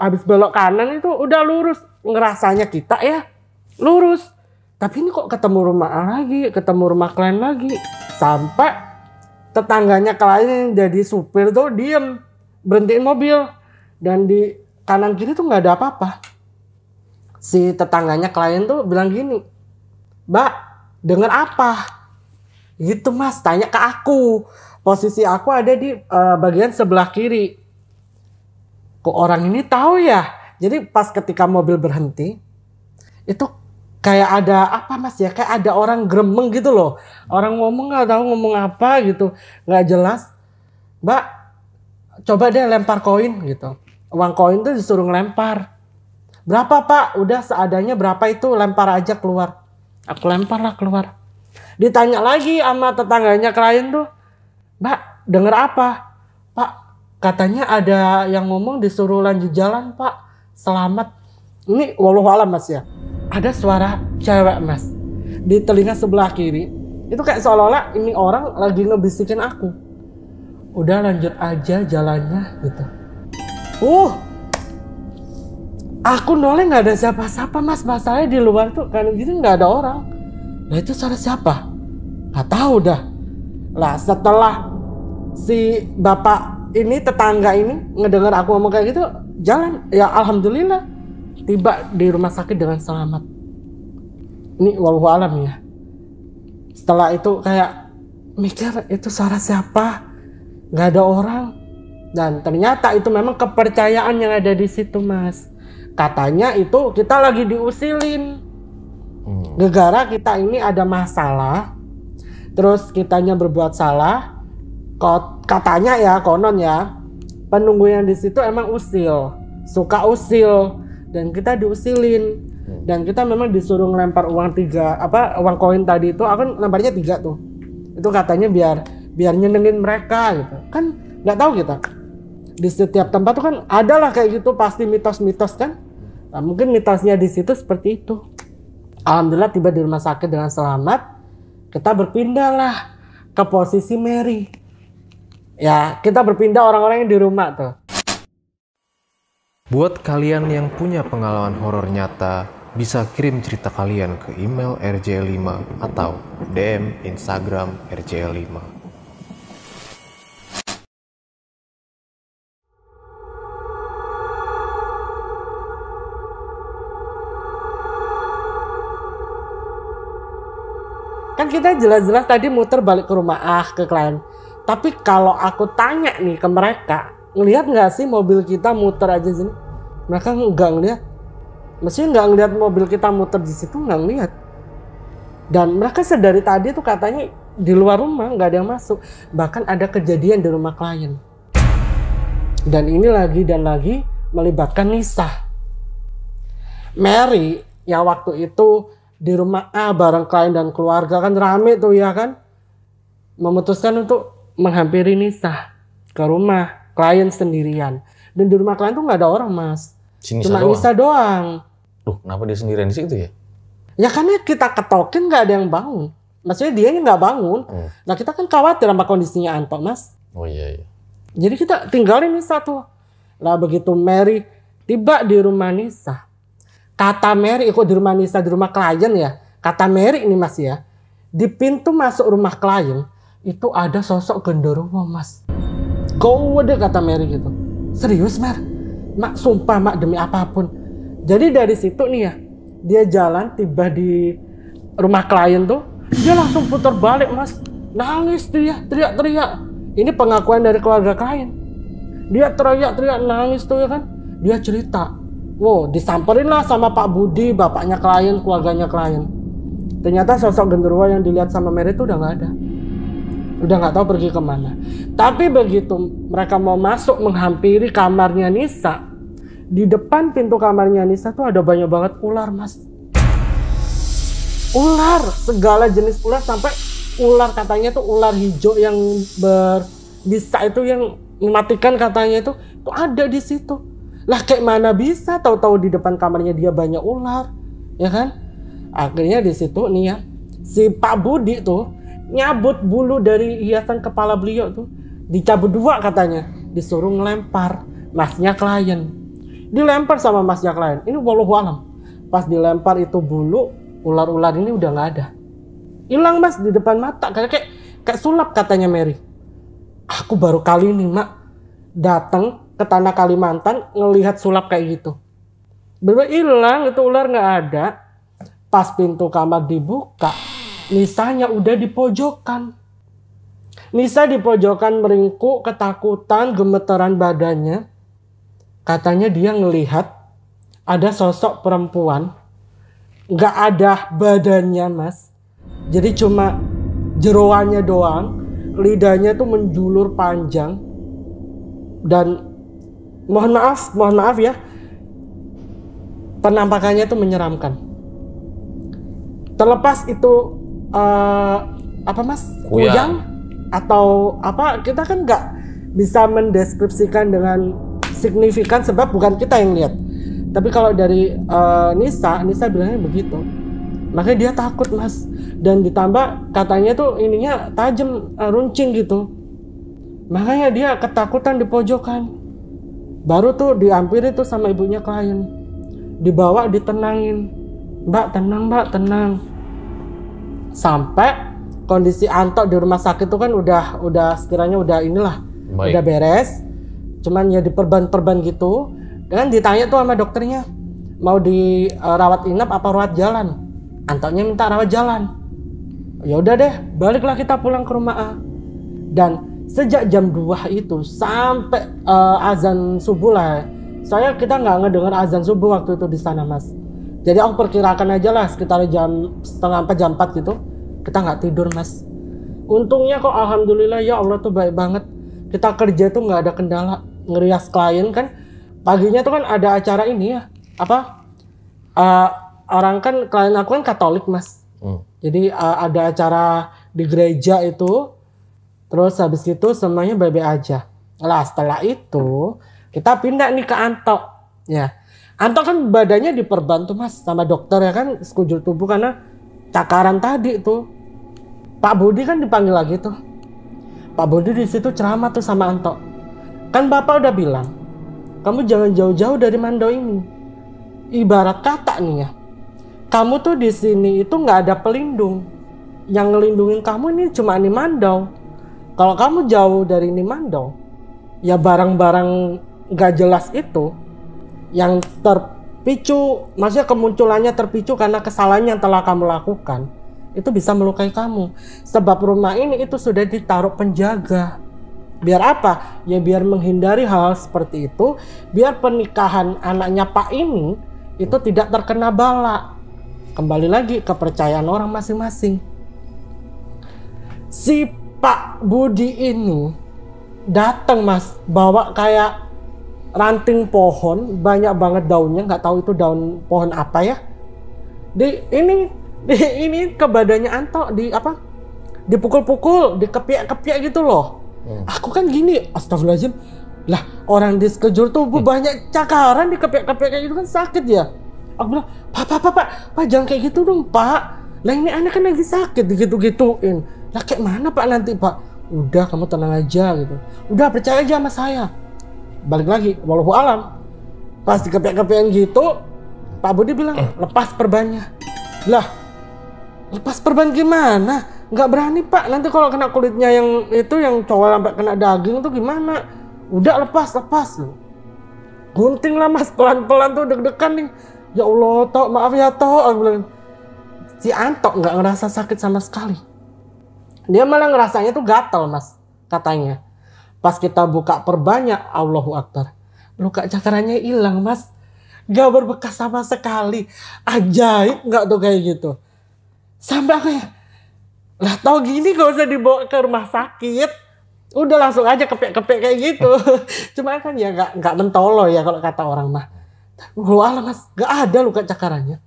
habis belok kanan itu udah lurus, ngerasanya kita ya lurus. Tapi ini kok ketemu rumah A lagi, ketemu rumah klien lagi. Sampai tetangganya klien yang jadi supir tuh diem, berhentiin mobil. Dan di kanan kiri tuh nggak ada apa-apa. Si tetangganya klien tuh bilang gini, Mbak, denger apa? Gitu mas, tanya ke aku. Posisi aku ada di bagian sebelah kiri. Kok orang ini tahu ya? Jadi pas ketika mobil berhenti, itu kayak ada apa mas ya? Kayak ada orang gremeng gitu loh. Orang ngomong nggak tahu ngomong apa gitu, nggak jelas. Mbak, coba deh lempar koin gitu. Uang koin tuh disuruh ngelempar. Berapa pak? Udah seadanya berapa itu, lempar aja keluar. Aku lempar lah keluar. Ditanya lagi sama tetangganya klien tuh, Mbak, denger apa? Pak, katanya ada yang ngomong disuruh lanjut jalan, Pak. Selamat. Ini wallahualam mas ya. Ada suara cewek mas. Di telinga sebelah kiri. Itu kayak seolah-olah ini orang lagi ngebisikin aku. Udah lanjut aja jalannya gitu. Aku noleh gak ada siapa-siapa mas. Masalahnya di luar tuh kan gini gak ada orang. Nah itu suara siapa? Gak tahu dah. Lah setelah si bapak ini, tetangga ini ngedengar aku ngomong kayak gitu, jalan. Ya alhamdulillah tiba di rumah sakit dengan selamat. Ini wallahu alam ya. Setelah itu kayak mikir itu suara siapa? Gak ada orang. Dan ternyata itu memang kepercayaan yang ada di situ mas. Katanya itu kita lagi diusilin. Gara-gara kita ini ada masalah. Terus kitanya berbuat salah. Katanya ya, konon ya, penunggu yang di situ emang usil, suka usil, dan kita diusilin, dan kita memang disuruh ngelempar uang uang koin tadi itu, aku lemparnya 3 tuh, itu katanya biar nyenengin mereka gitu, kan nggak tahu kita, di setiap tempat tuh kan ada lah kayak gitu pasti mitos-mitos kan, nah, mungkin mitosnya di situ seperti itu. Alhamdulillah tiba di rumah sakit dengan selamat, kita berpindah lah ke posisi Mary. Ya, kita berpindah orang-orang yang di rumah tuh. Buat kalian yang punya pengalaman horor nyata, bisa kirim cerita kalian ke email rj5 atau DM Instagram rj5. Kan kita jelas-jelas tadi muter balik ke rumah ke klien. Tapi kalau aku tanya nih ke mereka, ngelihat nggak sih mobil kita muter aja sini? Mereka nggak ngelihat. Maksudnya nggak ngelihat mobil kita muter di situ, nggak ngelihat. Dan mereka sedari tadi tuh katanya di luar rumah nggak ada yang masuk. Bahkan ada kejadian di rumah klien. Dan ini lagi dan lagi melibatkan Nisa. Mary yang waktu itu di rumah A bareng klien dan keluarga kan rame tuh ya kan, memutuskan untuk menghampiri Nisa ke rumah klien sendirian. Dan di rumah klien tuh nggak ada orang mas, cuma Nisa doang. Loh, kenapa dia sendirian di situ ya? Ya karena kita ketokin nggak ada yang bangun, maksudnya dia nggak bangun. Nah kita kan khawatir sama kondisinya Anto mas. Oh iya. Jadi kita tinggalin Nisa tuh. Lah begitu Mary tiba di rumah Nisa, kata Mary, ikut di rumah Nisa di rumah klien ya. Kata Mary ini mas ya, di pintu masuk rumah klien itu ada sosok genderuwo mas. Gede kata Mary gitu. Serius Mer? Mak sumpah mak demi apapun. Jadi dari situ nih ya, dia jalan tiba di rumah klien tuh, dia langsung putar balik mas. Nangis dia, teriak-teriak. Ini pengakuan dari keluarga klien. Dia teriak-teriak nangis tuh ya kan. Dia cerita. Wow, disamperin lah sama Pak Budi, bapaknya klien, keluarganya klien. Ternyata sosok genderuwo yang dilihat sama Mary itu udah nggak ada. Udah nggak tahu pergi kemana. Tapi begitu mereka mau masuk menghampiri kamarnya Nisa, di depan pintu kamarnya Nisa tuh ada banyak banget ular, Mas. Ular, segala jenis ular, sampai ular katanya tuh ular hijau yang berbisa itu yang mematikan katanya itu ada di situ. Lah kayak mana bisa tahu-tahu di depan kamarnya dia banyak ular, ya kan? Akhirnya di situ nih ya, si Pak Budi tuh nyabut bulu dari hiasan kepala beliau tuh, dicabut 2 katanya, disuruh ngelempar masnya klien. Dilempar sama masnya klien. Ini wallahu alam. Pas dilempar itu bulu, ular-ular ini udah nggak ada. Hilang, Mas, di depan mata, kayak sulap katanya Mary. Aku baru kali ini, Mak, datang ke tanah Kalimantan ngelihat sulap kayak gitu. Bener hilang itu ular, nggak ada. Pas pintu kamar dibuka, Nisanya udah di pojokan. Nisa di pojokan meringkuk, ketakutan, gemeteran badannya. Katanya dia ngelihat ada sosok perempuan, nggak ada badannya, Mas. Jadi cuma jeroannya doang, lidahnya tuh menjulur panjang. Dan mohon maaf ya, penampakannya tuh menyeramkan. Terlepas itu apa, Mas? Kuyang atau apa, kita kan nggak bisa mendeskripsikan dengan signifikan sebab bukan kita yang lihat. Tapi kalau dari Nisa bilangnya begitu. Makanya dia takut, Mas. Dan ditambah katanya tuh ininya tajam, runcing gitu. Makanya dia ketakutan di pojokan. Baru tuh dihampiri tuh sama ibunya klien. Dibawa, ditenangin. Mbak, tenang, Mbak, tenang. Sampai kondisi Anto di rumah sakit itu kan udah sekiranya udah inilah. Baik. Udah beres. Cuman ya diperban-perban gitu. Dan ditanya tuh sama dokternya, mau dirawat inap apa rawat jalan? Antonya minta rawat jalan. Ya udah deh, baliklah kita pulang ke rumah A. Dan sejak jam 2 itu sampai azan subuh lah. Kita nggak ngedengar azan subuh waktu itu di sana, Mas. Jadi aku perkirakan aja lah sekitar jam setengah 4, jam 4 gitu. Kita nggak tidur, Mas. Untungnya kok alhamdulillah ya Allah tuh baik banget. Kita kerja tuh nggak ada kendala. Ngerias klien kan. Paginya tuh kan ada acara ini ya. Orang kan klien aku kan Katolik, Mas. Jadi ada acara di gereja itu. Terus habis itu semuanya baik-baik aja. Lah setelah itu kita pindah nih ke Anto. Ya. Anto kan badannya diperban tuh, Mas, sama dokter ya kan, sekujur tubuh karena cakaran tadi tuh. Pak Budi kan dipanggil lagi tuh. Pak Budi di situ ceramah tuh sama Anto. Kan Bapak udah bilang, kamu jangan jauh-jauh dari Mandau ini. Ibarat kata nih ya, kamu tuh di sini itu nggak ada pelindung. Yang ngelindungin kamu ini cuma ini Mandau. Kalau kamu jauh dari ini Mandau, ya barang-barang nggak jelas itu yang terpicu, maksudnya kemunculannya terpicu karena kesalahan yang telah kamu lakukan, itu bisa melukai kamu. Sebab rumah ini itu sudah ditaruh penjaga. Biar apa? Ya biar menghindari hal seperti itu, biar pernikahan anaknya Pak ini itu tidak terkena bala. Kembali lagi kepercayaan orang masing-masing. Si Pak Budi ini datang, Mas, bawa kayak ranting pohon, banyak banget daunnya, nggak tahu itu daun pohon apa ya. Ini ke badannya Anto dipukul-pukul, dikepiak-kepiak gitu loh. Aku kan gini, astagfirullahaladzim, lah orang di sekejur tubuh banyak cakaran, dikepiak-kepiak kayak gitu kan sakit ya. Aku bilang, Pak, jangan kayak gitu dong, Pak. Lah ini anak kan lagi sakit, digitu-gituin. Lah kayak mana, Pak, nanti, Pak? Udah, kamu tenang aja gitu. Udah, percaya aja sama saya. Balik lagi, wallahu alam. Pas dikepiak-kepiakin gitu, Pak Budi bilang, lepas perbannya. Lah, lepas perban gimana? Nggak berani, Pak. Nanti kalau kena kulitnya yang itu, yang cowok sampai kena daging tuh gimana? Udah, lepas. Gunting lah, Mas, pelan-pelan tuh deg-degan nih. Ya Allah, Tok, maaf ya, Tok. Aku bilang, si Anto nggak ngerasa sakit sama sekali. Dia malah ngerasanya tuh gatal, Mas, katanya. Pas kita buka perbanyak, Allahu Akbar, luka cakarannya hilang, Mas. Gak berbekas sama sekali. Ajaib nggak tuh kayak gitu. Sampai aku ya, Lah tau gini gak usah dibawa ke rumah sakit. Udah langsung aja kepek-kepek kayak gitu. Cuma kan ya gak mentolo ya kalau kata orang mah. Wah mas, gak ada luka cakarannya.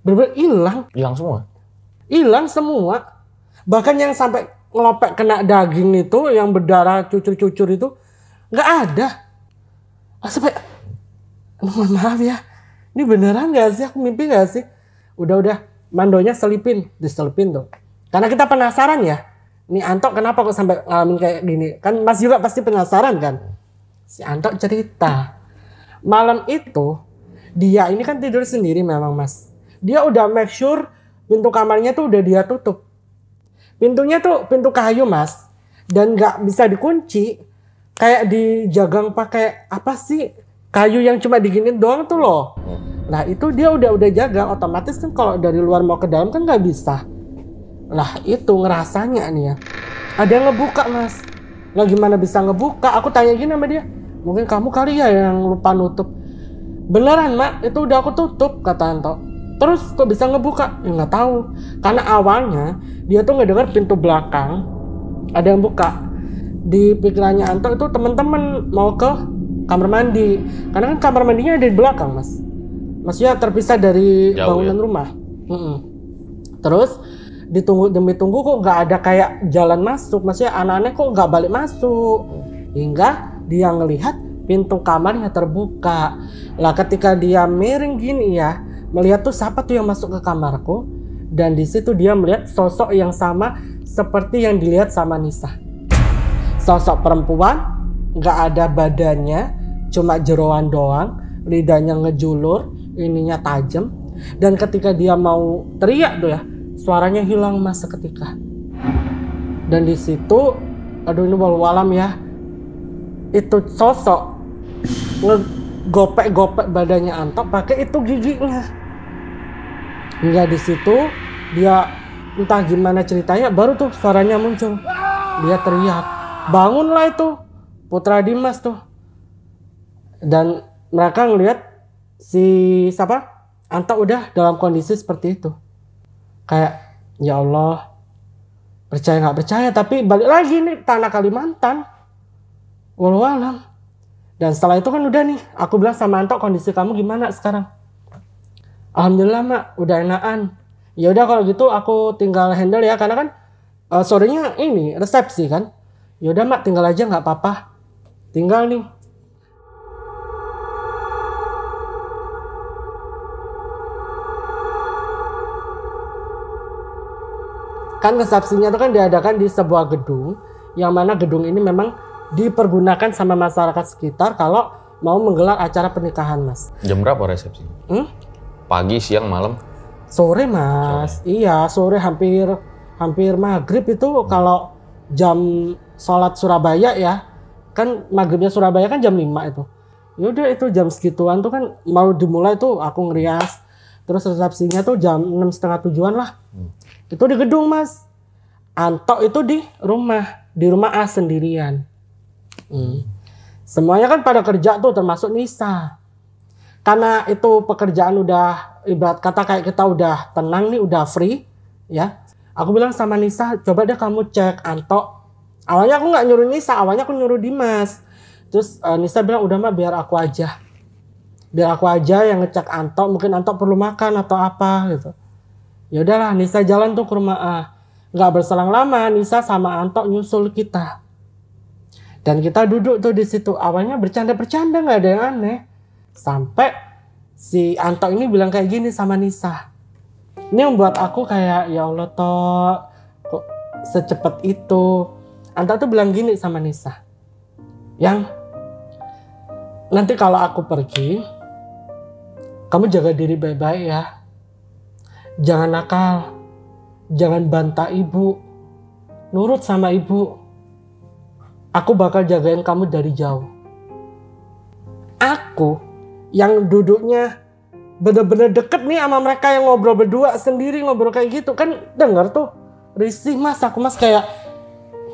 Bener-bener hilang. Hilang semua? Hilang semua. Bahkan yang sampai ngelopek kena daging itu, yang berdarah cucur-cucur itu, gak ada. Sampai, mohon maaf ya, ini beneran gak sih? Aku mimpi gak sih? Udah, mandonya diselipin tuh. Karena kita penasaran ya, nih Anto kenapa kok sampai ngalamin kayak gini? Kan Mas juga pasti penasaran kan? Si Anto cerita, malam itu dia ini kan tidur sendiri memang Mas. Dia udah make sure pintu kamarnya tuh udah dia tutup. Pintunya tuh pintu kayu Mas, dan nggak bisa dikunci, kayak dijagang pakai apa sih? Kayu yang cuma diginin doang tuh loh. Nah itu dia udah jaga, otomatis kan kalau dari luar mau ke dalam kan nggak bisa. Lah itu ngerasanya nih ya, ada yang ngebuka Mas. Lah gimana bisa ngebuka? Aku tanya gini sama dia, mungkin kamu kali ya yang lupa nutup. Beneran Mak, itu udah aku tutup kata Anto. Terus kok bisa ngebuka? Ya nggak tahu. Karena awalnya dia tuh ngedenger pintu belakang ada yang buka. Di pikirannya Anto itu teman-teman mau ke kamar mandi. Karena kan kamar mandinya ada di belakang Mas. Maksudnya terpisah dari jauh, bangunan ya? rumah. Terus ditunggu demi tunggu kok nggak ada kayak jalan masuk, maksudnya anak-anak kok nggak balik masuk, hingga dia ngelihat pintu kamarnya terbuka. Lah ketika dia miring gini ya, melihat tuh siapa tuh yang masuk ke kamarku, dan di situ dia melihat sosok yang sama seperti yang dilihat sama Nisa. Sosok perempuan, nggak ada badannya, cuma jeroan doang, lidahnya ngejulur, ininya tajam, dan ketika dia mau teriak tuh ya, suaranya hilang Mas seketika. Dan di situ, aduh ini walau alam ya, itu sosok ngegopek-gopek badannya Anto pakai itu giginya. Hingga di situ dia entah gimana ceritanya, baru tuh suaranya muncul. Dia teriak, bangunlah itu Putra Dimas tuh. Dan mereka ngelihat si Anto udah dalam kondisi seperti itu. Kayak ya Allah, percaya nggak percaya, tapi balik lagi nih tanah Kalimantan, walau alam. Dan setelah itu kan udah nih, aku bilang sama Anto, kondisi kamu gimana sekarang? Alhamdulillah Mak, udah enakan. Ya udah kalau gitu aku tinggal handle ya, karena kan sorenya ini resepsi kan. Ya udah Mak, tinggal aja nggak apa-apa. Tinggal nih. Kan resepsinya itu kan diadakan di sebuah gedung, yang mana gedung ini memang dipergunakan sama masyarakat sekitar kalau mau menggelar acara pernikahan Mas. Jam berapa resepsinya? Pagi, siang, malam? Sore Mas. Sore. Iya sore, hampir maghrib itu. Kalau jam sholat Surabaya ya, kan maghribnya Surabaya kan jam 5 itu. Yaudah itu jam segituan tuh kan mau dimulai tuh aku ngerias. Terus resepsinya tuh jam 6:30, 7-an lah. Itu di gedung Mas. Anto itu di rumah A sendirian. Semuanya kan pada kerja tuh, termasuk Nisa. Karena itu pekerjaan udah ibarat kata kayak kita udah tenang nih, udah free ya. Aku bilang sama Nisa, coba deh kamu cek Anto. Awalnya aku nggak nyuruh Nisa, awalnya aku nyuruh Dimas. Terus Nisa bilang udah Mah biar aku aja. Biar aku aja yang ngecek Anto, mungkin Anto perlu makan atau apa gitu. Ya udahlah, Nisa jalan tuh ke rumah A. Nggak berselang lama, Nisa sama Anto nyusul kita. Dan kita duduk tuh di situ. Awalnya bercanda-bercanda, nggak ada yang aneh. Sampai si Anto ini bilang kayak gini sama Nisa. Ini yang buat aku kayak ya Allah toh, kok secepat itu. Anto tuh bilang gini sama Nisa. Yang nanti kalau aku pergi, kamu jaga diri baik-baik ya. Jangan nakal, jangan bantah ibu, nurut sama ibu. Aku bakal jagain kamu dari jauh. Aku yang duduknya bener-bener deket nih sama mereka yang ngobrol berdua sendiri, ngobrol kayak gitu kan, denger tuh risih Mas. Aku Mas kayak,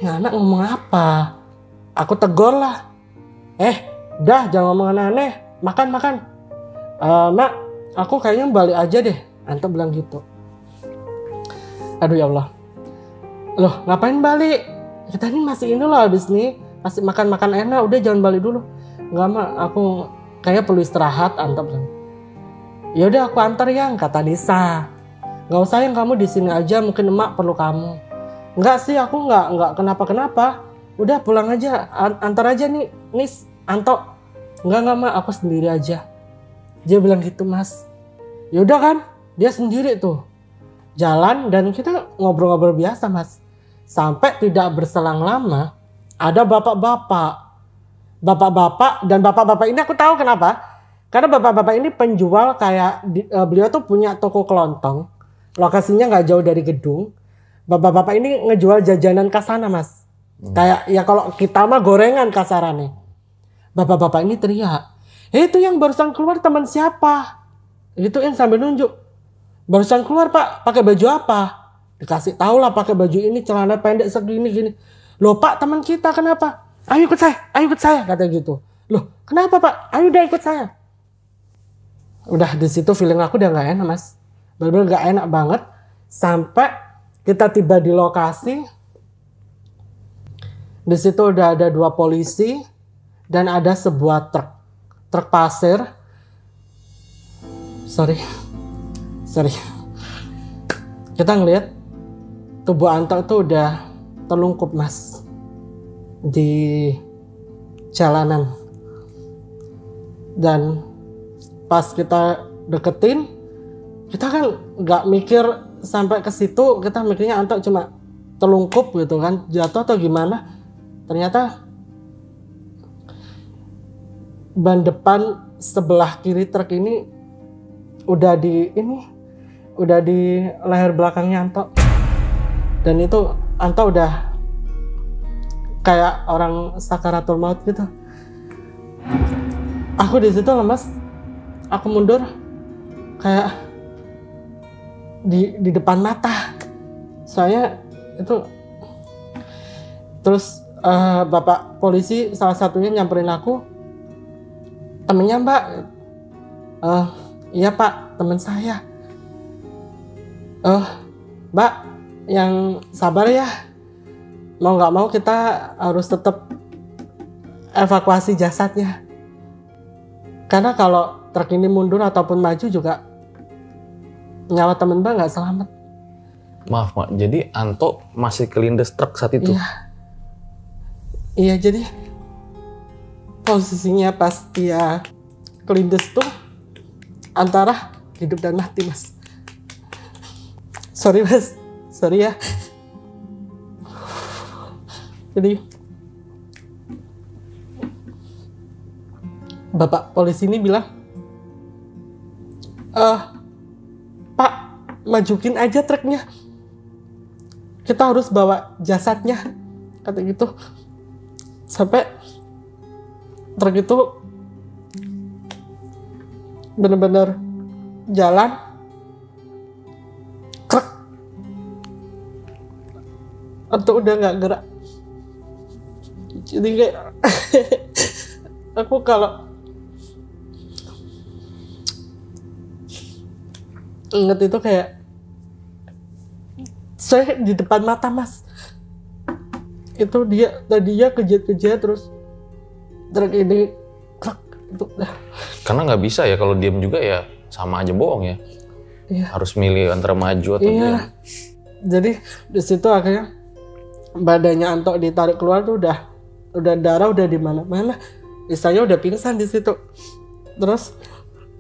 ini anak ngomong apa? Aku tegur lah. Udah jangan ngomong aneh-aneh, makan. Mak, aku kayaknya balik aja deh. Anto bilang gitu. Aduh ya Allah. Loh ngapain balik? Kita ini masih ini loh habis nih, masih makan enak, udah jangan balik dulu. Enggak mah, aku kayak perlu istirahat. Anto bilang, ya udah aku antar yang, kata Nisa. Nggak usah yang, kamu di sini aja, mungkin emak perlu kamu. Enggak sih, aku nggak kenapa-kenapa. Udah pulang aja, antar aja nih Nis, Anto. Enggak mak, aku sendiri aja. Dia bilang gitu mas. Ya udah kan, dia sendiri tuh jalan dan kita ngobrol-ngobrol biasa mas. Sampai tidak berselang lama ada bapak-bapak dan bapak-bapak ini aku tahu kenapa. Karena bapak-bapak ini penjual kayak beliau tuh punya toko kelontong. Lokasinya nggak jauh dari gedung. Bapak-bapak ini ngejual jajanan kasana mas. Kayak ya kalau kita mah gorengan kasarannya. Bapak-bapak ini teriak, itu yang barusan keluar teman siapa? Gituin sambil nunjuk. Barusan keluar pak, pakai baju apa? Dikasih tahu lah pakai baju ini, celana pendek segini gini. Loh pak, teman kita kenapa? Ayo ikut saya, kata gitu. Loh kenapa pak? Ayo udah ikut saya. Udah di situ feeling aku udah nggak enak mas, bener-bener nggak enak banget. Sampai kita tiba di lokasi, di situ udah ada 2 polisi dan ada sebuah truk pasir. Sorry. Kita ngeliat tubuh Anto itu udah terlungkup mas di jalanan. Dan pas kita deketin, kita kan nggak mikir sampai ke situ, kita mikirnya Anto cuma terlungkup gitu kan, jatuh atau gimana. Ternyata ban depan sebelah kiri truk ini udah di leher belakangnya Anto. Dan itu Anto udah kayak orang sakaratul maut gitu. Aku di situ lemas, aku mundur kayak di depan mata. Soalnya itu terus bapak polisi salah satunya nyamperin aku, temennya mbak. Iya pak, temen saya. Mbak, yang sabar ya. Mau nggak mau kita harus tetap evakuasi jasadnya. Karena kalau truk ini mundur ataupun maju juga nyawa temen mbak nggak selamat. Maaf mak, jadi Anto masih kelindes truk saat itu? Iya, jadi posisinya pas dia kelindes tuh antara hidup dan mati mas. Sorry mas, sorry ya. Jadi bapak polisi ini bilang, Pak, majukin aja truknya, kita harus bawa jasadnya, kata gitu. Sampai truk itu bener-bener jalan, krek, atau udah nggak gerak. Jadi kayak aku kalau inget itu kayak saya di depan mata mas. Itu dia tadinya kejar-kejar terus truk ini krek, itu karena nggak bisa ya, kalau diam juga ya sama aja bohong ya. Iya. Harus milih antara maju atau diam. Jadi di situ akhirnya badannya Anto ditarik keluar tuh udah darah udah di mana-mana. Saya udah pingsan di situ. Terus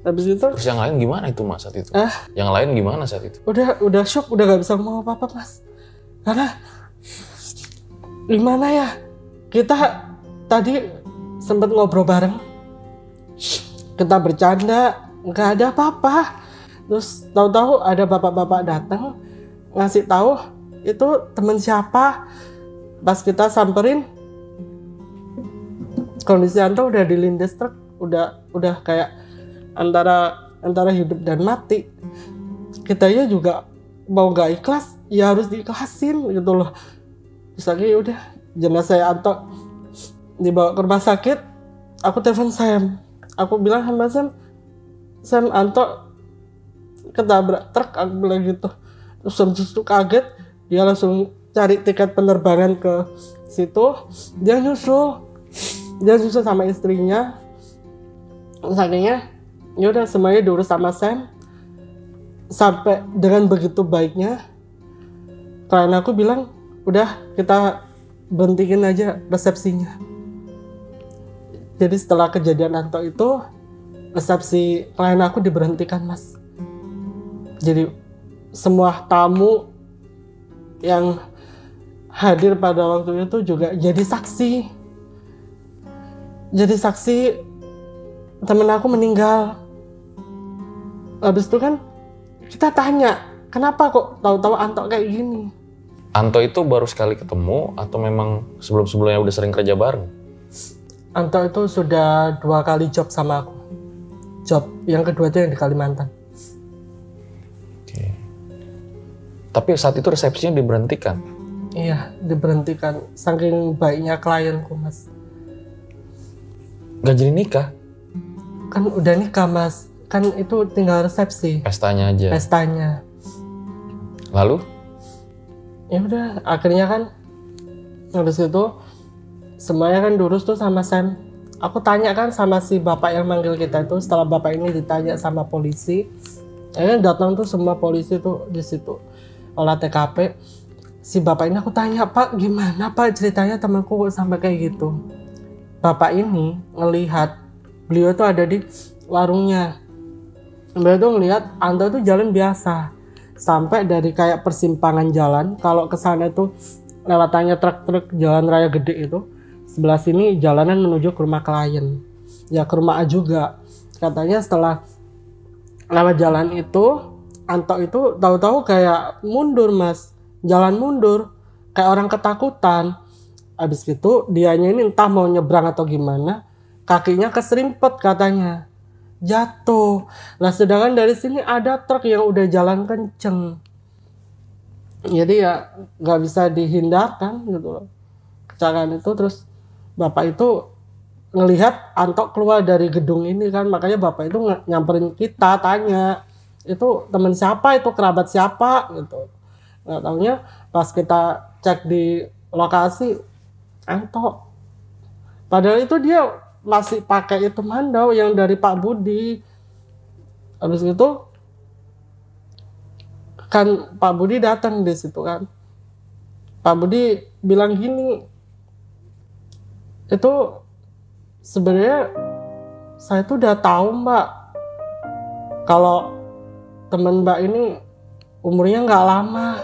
habis itu terus yang lain gimana itu mas saat itu? Yang lain gimana saat itu? Udah shock, udah gak bisa ngomong apa-apa mas. Karena gimana ya, kita tadi sempat ngobrol bareng, kita bercanda, nggak ada apa-apa. Terus tahu-tahu ada bapak-bapak datang ngasih tahu itu teman siapa. Pas kita samperin, kondisi Anto udah dilindas truk, udah kayak antara hidup dan mati. Kita ya juga mau nggak ikhlas, ya harus diikhlasin gitu loh. Terus lagi udah jenazah Anto dibawa ke rumah sakit. Aku telepon Sam, aku bilang sama Sam Anto ketabrak truk, aku bilang gitu. Terus Sam justru kaget, dia langsung cari tiket penerbangan ke situ, dia nyusul sama istrinya. Terus akhirnya yaudah semuanya diurus sama Sam. Sampai dengan begitu baiknya klien aku bilang, udah kita berhentiin aja resepsinya. Jadi setelah kejadian Anto itu, resepsi klien aku diberhentikan, Mas. Jadi semua tamu yang hadir pada waktu itu juga jadi saksi. Jadi saksi temen aku meninggal. Habis itu kan kita tanya, kenapa kok tahu-tahu Anto kayak gini? Anto itu baru sekali ketemu atau memang sebelum-sebelumnya udah sering kerja bareng? Anto itu sudah 2 kali job sama aku. Job yang kedua itu yang di Kalimantan. Oke. Tapi saat itu resepsinya diberhentikan? Iya, diberhentikan. Saking baiknya klienku, Mas. Gak jadi nikah? Kan udah nikah, Mas. Kan itu tinggal resepsi. Pestanya aja? Pestanya. Lalu? Ya udah, akhirnya kan habis itu semuanya kan diurus tuh sama Sam. Aku tanya kan sama si bapak yang manggil kita itu, setelah bapak ini ditanya sama polisi. Akhirnya datang tuh semua polisi tuh di situ olah TKP. Si bapak ini aku tanya, Pak gimana Pak ceritanya temanku kok sampai kayak gitu. Bapak ini ngelihat, beliau tuh ada di warungnya. Beliau tuh ngelihat Anto tuh jalan biasa. Sampai dari kayak persimpangan jalan, kalau ke sana tuh lewatannya truk-truk jalan raya gede itu, sebelah sini jalanan menuju ke rumah klien. Ya ke rumah A juga. Katanya setelah lewat jalan itu, Anto itu tahu-tahu kayak mundur, Mas. Jalan mundur, kayak orang ketakutan. Habis gitu dianya ini entah mau nyebrang atau gimana, kakinya keserimpet katanya. Jatuh. Lah sedangkan dari sini ada truk yang udah jalan kenceng. Jadi ya nggak bisa dihindarkan gitu loh kecelakaan itu. Terus bapak itu ngelihat Anto keluar dari gedung ini kan, makanya bapak itu nyamperin kita, tanya itu teman siapa, itu kerabat siapa gitu. Nggak taunya pas kita cek di lokasi Anto. Padahal itu dia masih pakai itu mandau yang dari Pak Budi. Habis itu kan Pak Budi datang di situ kan. Pak Budi bilang gini, itu sebenarnya saya tuh udah tahu Mbak, kalau teman Mbak ini umurnya nggak lama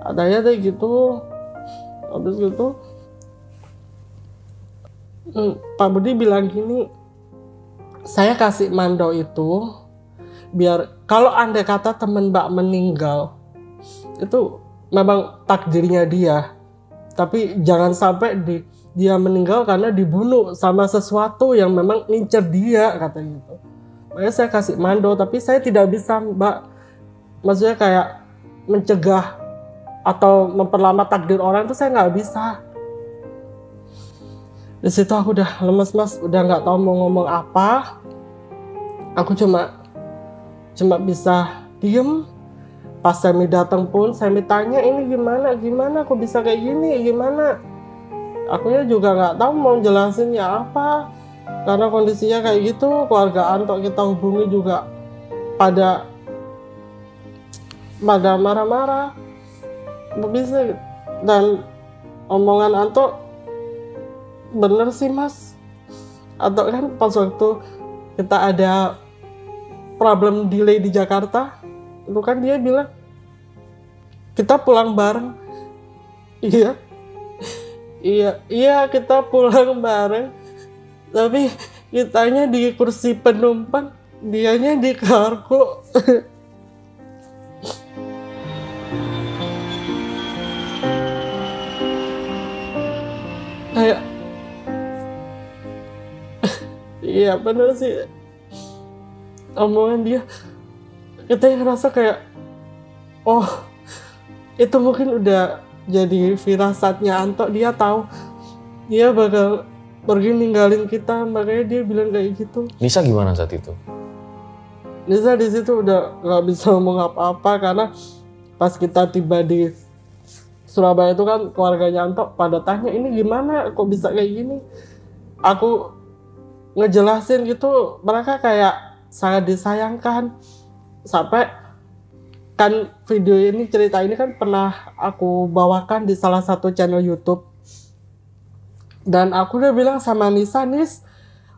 katanya kayak gitu. Habis gitu Pak Budi bilang gini, saya kasih mandau itu biar kalau andai kata teman Mbak meninggal, itu memang takdirnya dia, tapi jangan sampai dia meninggal karena dibunuh sama sesuatu yang memang ngincer dia, katanya gitu. Makanya saya kasih mandau, tapi saya tidak bisa Mbak, maksudnya kayak mencegah atau memperlama takdir orang itu saya nggak bisa. Di situ aku udah lemes, Mas, udah nggak tahu mau ngomong apa. Aku cuma bisa diem. Pas Semi datang pun Semi tanya, ini gimana aku bisa kayak gini, gimana? Akunya juga nggak tahu mau jelasinnya apa, karena kondisinya kayak gitu. Keluarga Anto kita hubungi juga pada marah-marah, bisa. Dan omongan Anto bener sih, Mas. Atau kan pas waktu kita ada problem delay di Jakarta, itu kan dia bilang kita pulang bareng. Iya kita pulang bareng, tapi kitanya di kursi penumpang, dianya di kargo. Kayak iya bener sih omongan dia. Kita ngerasa kayak, oh itu mungkin udah jadi firasatnya Anto. Dia tahu dia bakal pergi ninggalin kita, makanya dia bilang kayak gitu. Nisa gimana saat itu? Nisa di situ udah nggak bisa ngomong apa-apa, karena pas kita tiba di Surabaya itu kan keluarganya Anto pada tanya ini gimana kok bisa kayak gini. Aku ngejelasin gitu, mereka kayak sangat disayangkan. Sampai kan video ini, cerita ini kan pernah aku bawakan di salah satu channel YouTube. Dan aku udah bilang sama Nisa, Nis,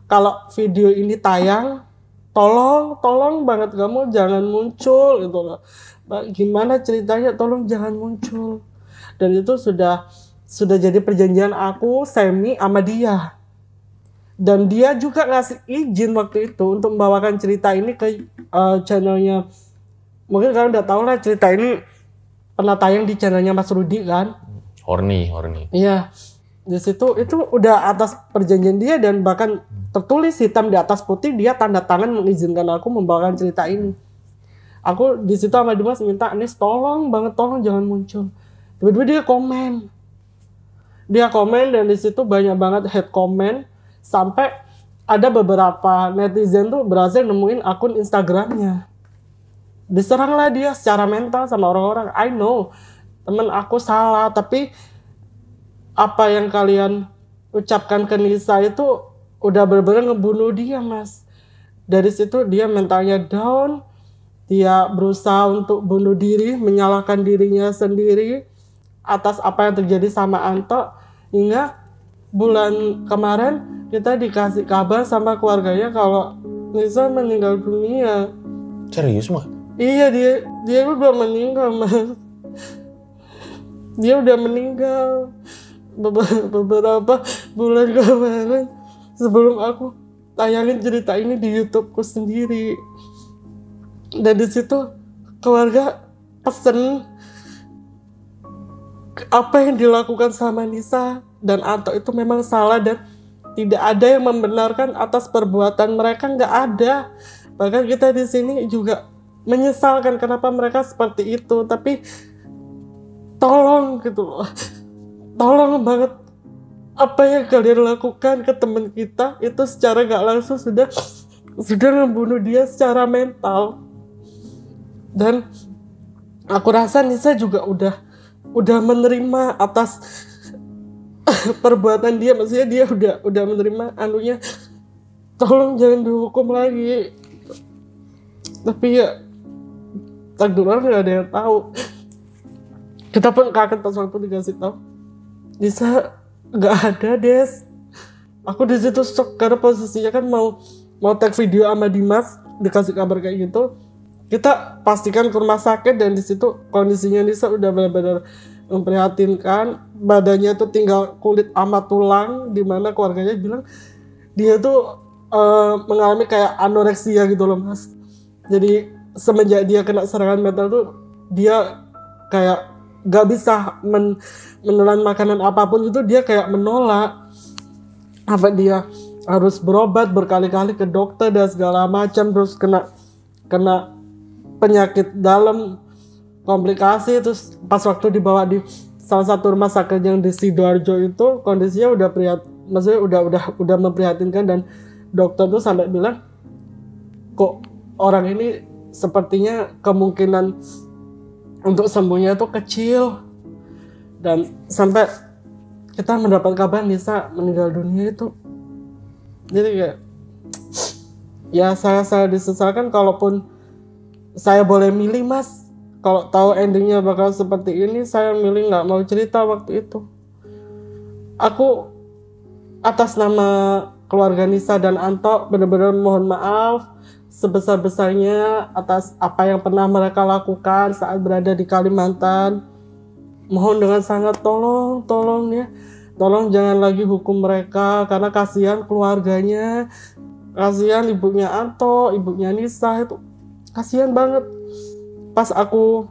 kalau video ini tayang, tolong banget kamu jangan muncul gitu loh. Gimana ceritanya, tolong jangan muncul. Dan itu sudah jadi perjanjian aku semi sama dia. Dan dia juga ngasih izin waktu itu untuk membawakan cerita ini ke channelnya. Mungkin kalian udah tahu lah, cerita ini pernah tayang di channelnya Mas Rudi kan. Horny. Iya. Di situ itu udah atas perjanjian dia, dan bahkan tertulis hitam di atas putih dia tanda tangan mengizinkan aku membawakan cerita ini. Aku di situ sama Dimas minta, Nis tolong jangan muncul. Tiba-tiba dia komen dan di situ banyak banget hate comment, sampai ada beberapa netizen tuh berhasil nemuin akun Instagramnya. Diseranglah dia secara mental sama orang-orang. I know temen aku salah, tapi apa yang kalian ucapkan ke Nisa itu udah bener-bener ngebunuh dia, Mas. Dari situ dia mentalnya down, dia berusaha untuk bunuh diri, menyalahkan dirinya sendiri atas apa yang terjadi sama Anto. Hingga bulan kemarin kita dikasih kabar sama keluarganya kalau Nisa meninggal dunia. Serius, Mak? Iya, dia udah meninggal, Mas. Dia udah meninggal beberapa bulan kemarin sebelum aku tayangin cerita ini di YouTubeku sendiri. Dan di situ keluarga pesen apa yang dilakukan sama Nisa dan Anto itu memang salah, dan tidak ada yang membenarkan atas perbuatan mereka, nggak ada. Bahkan kita di sini juga menyesalkan kenapa mereka seperti itu, tapi tolong gitu loh. Tolong banget, apa yang kalian lakukan ke teman kita itu secara gak langsung sudah ngebunuh dia secara mental. Dan aku rasa Nisa juga udah menerima atas perbuatan dia, maksudnya dia udah menerima anunya, tolong jangan dihukum lagi. Tapi ya takdir orang nggak ada yang tahu. Kita pun kaget pas waktu dikasih tahu Nisa nggak ada, Des. Aku di situ shock karena posisinya kan mau tag video sama Dimas, dikasih kabar kayak gitu. Kita pastikan ke rumah sakit, dan di situ kondisinya Nisa udah benar-benar memprihatinkan. Badannya tuh tinggal kulit sama tulang, dimana keluarganya bilang dia tuh mengalami kayak anoreksia gitu loh, Mas. Jadi semenjak dia kena serangan mental tuh dia kayak gak bisa menelan makanan apapun, itu dia kayak menolak. Apa dia harus berobat berkali-kali ke dokter dan segala macam, terus kena penyakit dalam, komplikasi. Terus pas waktu dibawa di salah satu rumah sakit yang di Sidoarjo itu, kondisinya udah memprihatinkan, dan dokter tuh sampai bilang kok orang ini sepertinya kemungkinan untuk sembuhnya itu kecil. Dan sampai kita mendapat kabar Nisa meninggal dunia itu, jadi kayak ya saya disesalkan. Kalaupun saya boleh milih, Mas, kalau tahu endingnya bakal seperti ini, saya milih nggak mau cerita waktu itu. Aku atas nama keluarga Nisa dan Anto benar-benar mohon maaf sebesar-besarnya atas apa yang pernah mereka lakukan saat berada di Kalimantan. Mohon dengan sangat tolong ya, tolong jangan lagi hukum mereka, karena kasihan keluarganya, kasihan ibunya Anto, ibunya Nisa, itu kasihan banget. Pas aku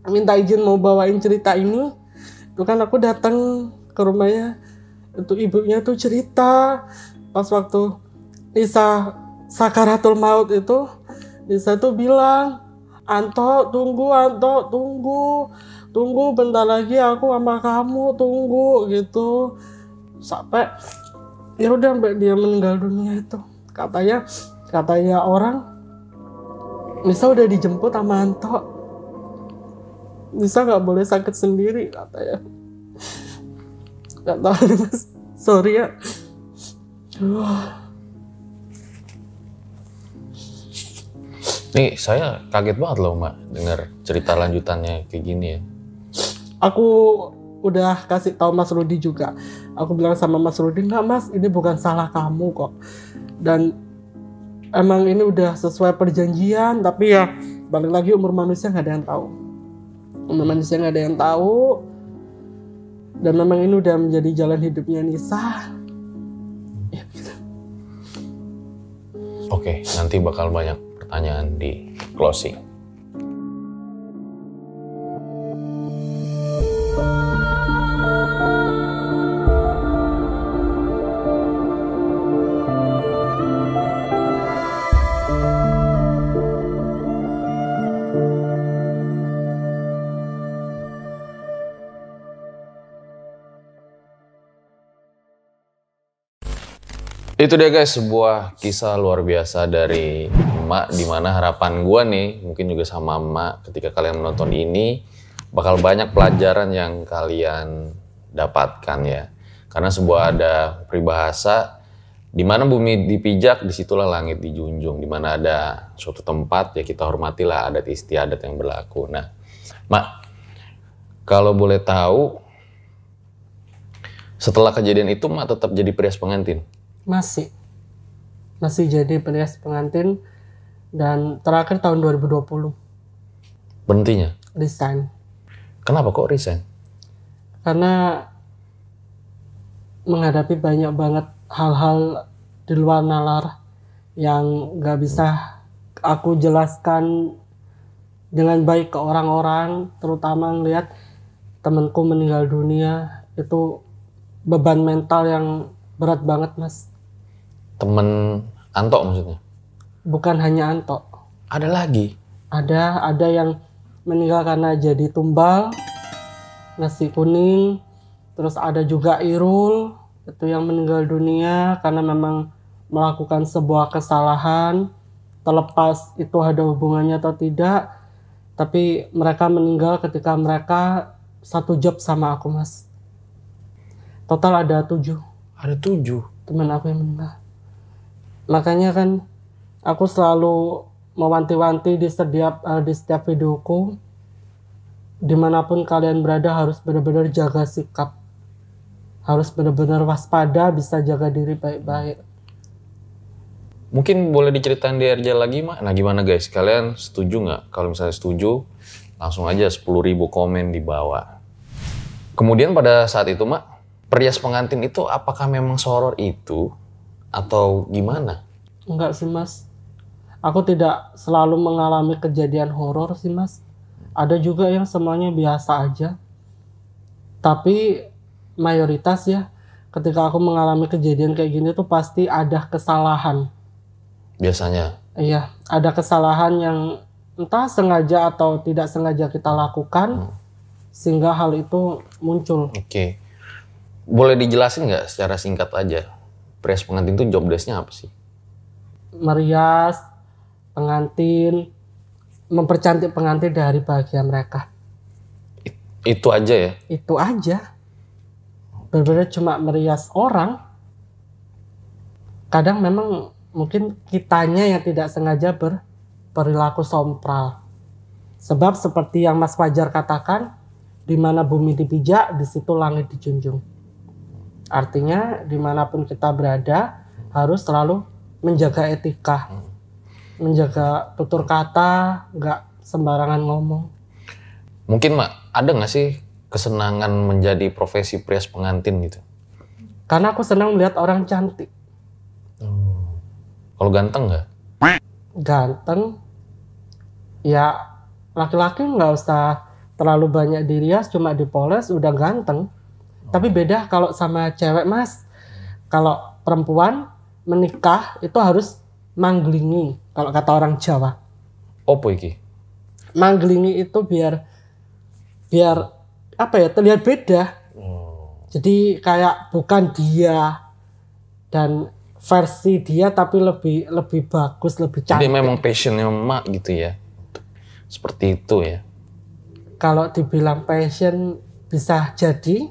minta izin mau bawain cerita ini, itu kan aku datang ke rumahnya, itu ibunya tuh cerita pas waktu Nisa sakaratul maut itu, Nisa tuh bilang, Anto tunggu bentar lagi aku sama kamu, tunggu gitu. Sampai ya udah sampai dia meninggal dunia itu. Katanya orang Nisa udah dijemput sama Anto. Nisa nggak boleh sakit sendiri katanya. Nggak tahu Mas, sorry ya. Nih saya kaget banget loh Mak dengar cerita lanjutannya kayak gini ya. Aku udah kasih tahu Mas Rudi juga. Aku bilang sama Mas Rudi, nggak Mas, ini bukan salah kamu kok. Dan emang ini udah sesuai perjanjian, tapi ya balik lagi umur manusia nggak ada yang tahu. Umur manusia nggak ada yang tahu. Dan memang ini udah menjadi jalan hidupnya Nisa. Ya, gitu. Oke, nanti bakal banyak pertanyaan di closing. Itu dia guys, sebuah kisah luar biasa dari emak, dimana harapan gua nih, mungkin juga sama emak, ketika kalian menonton ini, bakal banyak pelajaran yang kalian dapatkan ya. Karena sebuah ada peribahasa, di mana bumi dipijak, disitulah langit dijunjung. Di mana ada suatu tempat, ya kita hormatilah adat istiadat yang berlaku. Nah, Mak, kalau boleh tahu, setelah kejadian itu Mak tetap jadi perias pengantin? Masih jadi perias pengantin, dan terakhir tahun 2020 Berhentinya? resign. Kenapa kok resign? Karena menghadapi banyak banget hal-hal di luar nalar yang gak bisa aku jelaskan dengan baik ke orang-orang, terutama ngelihat temanku meninggal dunia. Itu beban mental yang berat banget Mas. Temen Anto maksudnya? Bukan hanya Anto. Ada lagi? Ada yang meninggal karena jadi tumbal, nasi kuning. Terus ada juga Irul, itu yang meninggal dunia karena memang melakukan sebuah kesalahan. Terlepas itu ada hubungannya atau tidak, tapi mereka meninggal ketika mereka satu job sama aku Mas. Total ada 7. Ada 7? Teman aku yang meninggal. Makanya kan aku selalu mewanti-wanti di setiap videoku, dimanapun kalian berada harus benar-benar jaga sikap, harus benar-benar waspada, bisa jaga diri baik-baik. Mungkin boleh diceritain di RJ lagi Mak. Nah gimana guys, kalian setuju nggak? Kalau misalnya setuju, langsung aja 10.000 komen di bawah. Kemudian pada saat itu Mak, perias pengantin itu apakah memang soror itu? Atau gimana? Enggak sih Mas, aku tidak selalu mengalami kejadian horor sih Mas. Ada juga yang semuanya biasa aja. Tapi mayoritas ya, ketika aku mengalami kejadian kayak gini tuh pasti ada kesalahan. Biasanya? Iya, ada kesalahan yang entah sengaja atau tidak sengaja kita lakukan, sehingga hal itu muncul. Oke. Boleh dijelasin nggak secara singkat aja? Perias pengantin itu job desk-nya apa sih? Merias pengantin, mempercantik pengantin dari bahagia mereka. Itu aja ya? Itu aja. Benar-benar cuma merias orang. Kadang memang mungkin kitanya yang tidak sengaja berperilaku sompral. Sebab seperti yang Mas Fajar katakan, di mana bumi dipijak, di situ langit dijunjung. Artinya dimanapun kita berada harus selalu menjaga etika, menjaga tutur kata, nggak sembarangan ngomong. Mungkin Mak, ada nggak sih kesenangan menjadi profesi perias pengantin gitu? Karena aku senang melihat orang cantik. Kalau ganteng nggak? Ganteng, ya laki-laki nggak usah terlalu banyak dirias, cuma dipoles udah ganteng. Tapi beda kalau sama cewek Mas. Kalau perempuan menikah itu harus manggelingi, kalau kata orang Jawa. Opo iki? Manggelingi itu biar apa ya, terlihat beda. Jadi kayak bukan dia dan versi dia, tapi lebih bagus, lebih cantik. Jadi memang passionnya Mak gitu ya? Seperti itu ya? kalau dibilang passion bisa jadi,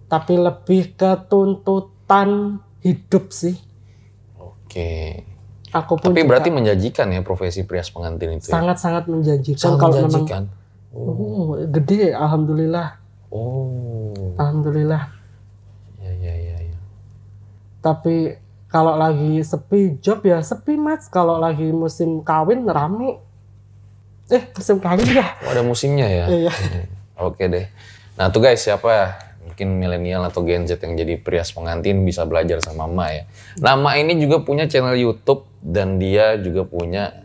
tapi lebih ke tuntutan hidup sih. Oke. Aku pun Tapi juga berarti menjanjikan ya profesi perias pengantin itu. sangat-sangat menjanjikan. Sangat Kalau menjanjikan. memang gede, alhamdulillah. Alhamdulillah. Ya. Tapi kalau lagi sepi job ya sepi Mas. Kalau lagi musim kawin rame. Musim kawin ya. Oh, ada musimnya ya. Iya. Oke deh. Nah tuh guys, siapa ya? Mungkin milenial atau Gen Z yang jadi perias pengantin bisa belajar sama Ma ya. Nah, Ma ini juga punya channel YouTube dan dia juga punya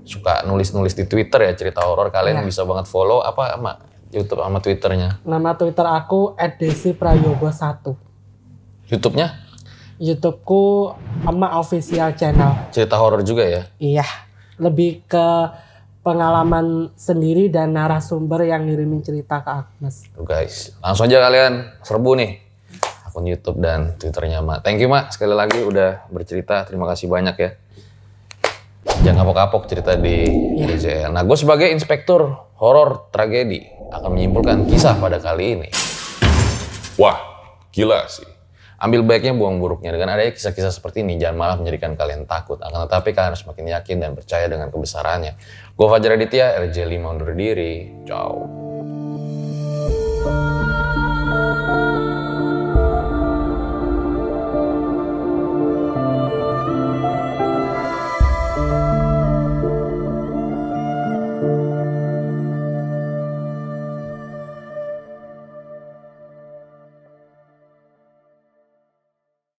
suka nulis-nulis di Twitter ya, cerita horor. Kalian bisa banget follow apa Ma? YouTube sama Twitternya. Nama Twitter aku @desiprayogo1. YouTube-nya? YouTubeku Ama Official Channel. Cerita horor juga ya? Iya, lebih ke pengalaman sendiri dan narasumber yang ngirimin cerita ke aku, Mas. Tuh guys, langsung aja kalian serbu nih akun YouTube dan Twitternya Ma. Thank you Ma, sekali lagi udah bercerita. Terima kasih banyak ya. Jangan kapok-kapok cerita di DJL. Nah, gue sebagai inspektur horor tragedi akan menyimpulkan kisah pada kali ini. Wah, gila sih. Ambil baiknya, buang buruknya. Dengan adanya kisah-kisah seperti ini, jangan malah menjadikan kalian takut. Akan tetapi kalian harus makin yakin dan percaya dengan kebesarannya. Gue Fajar Aditya, RJ5 undur diri. Ciao.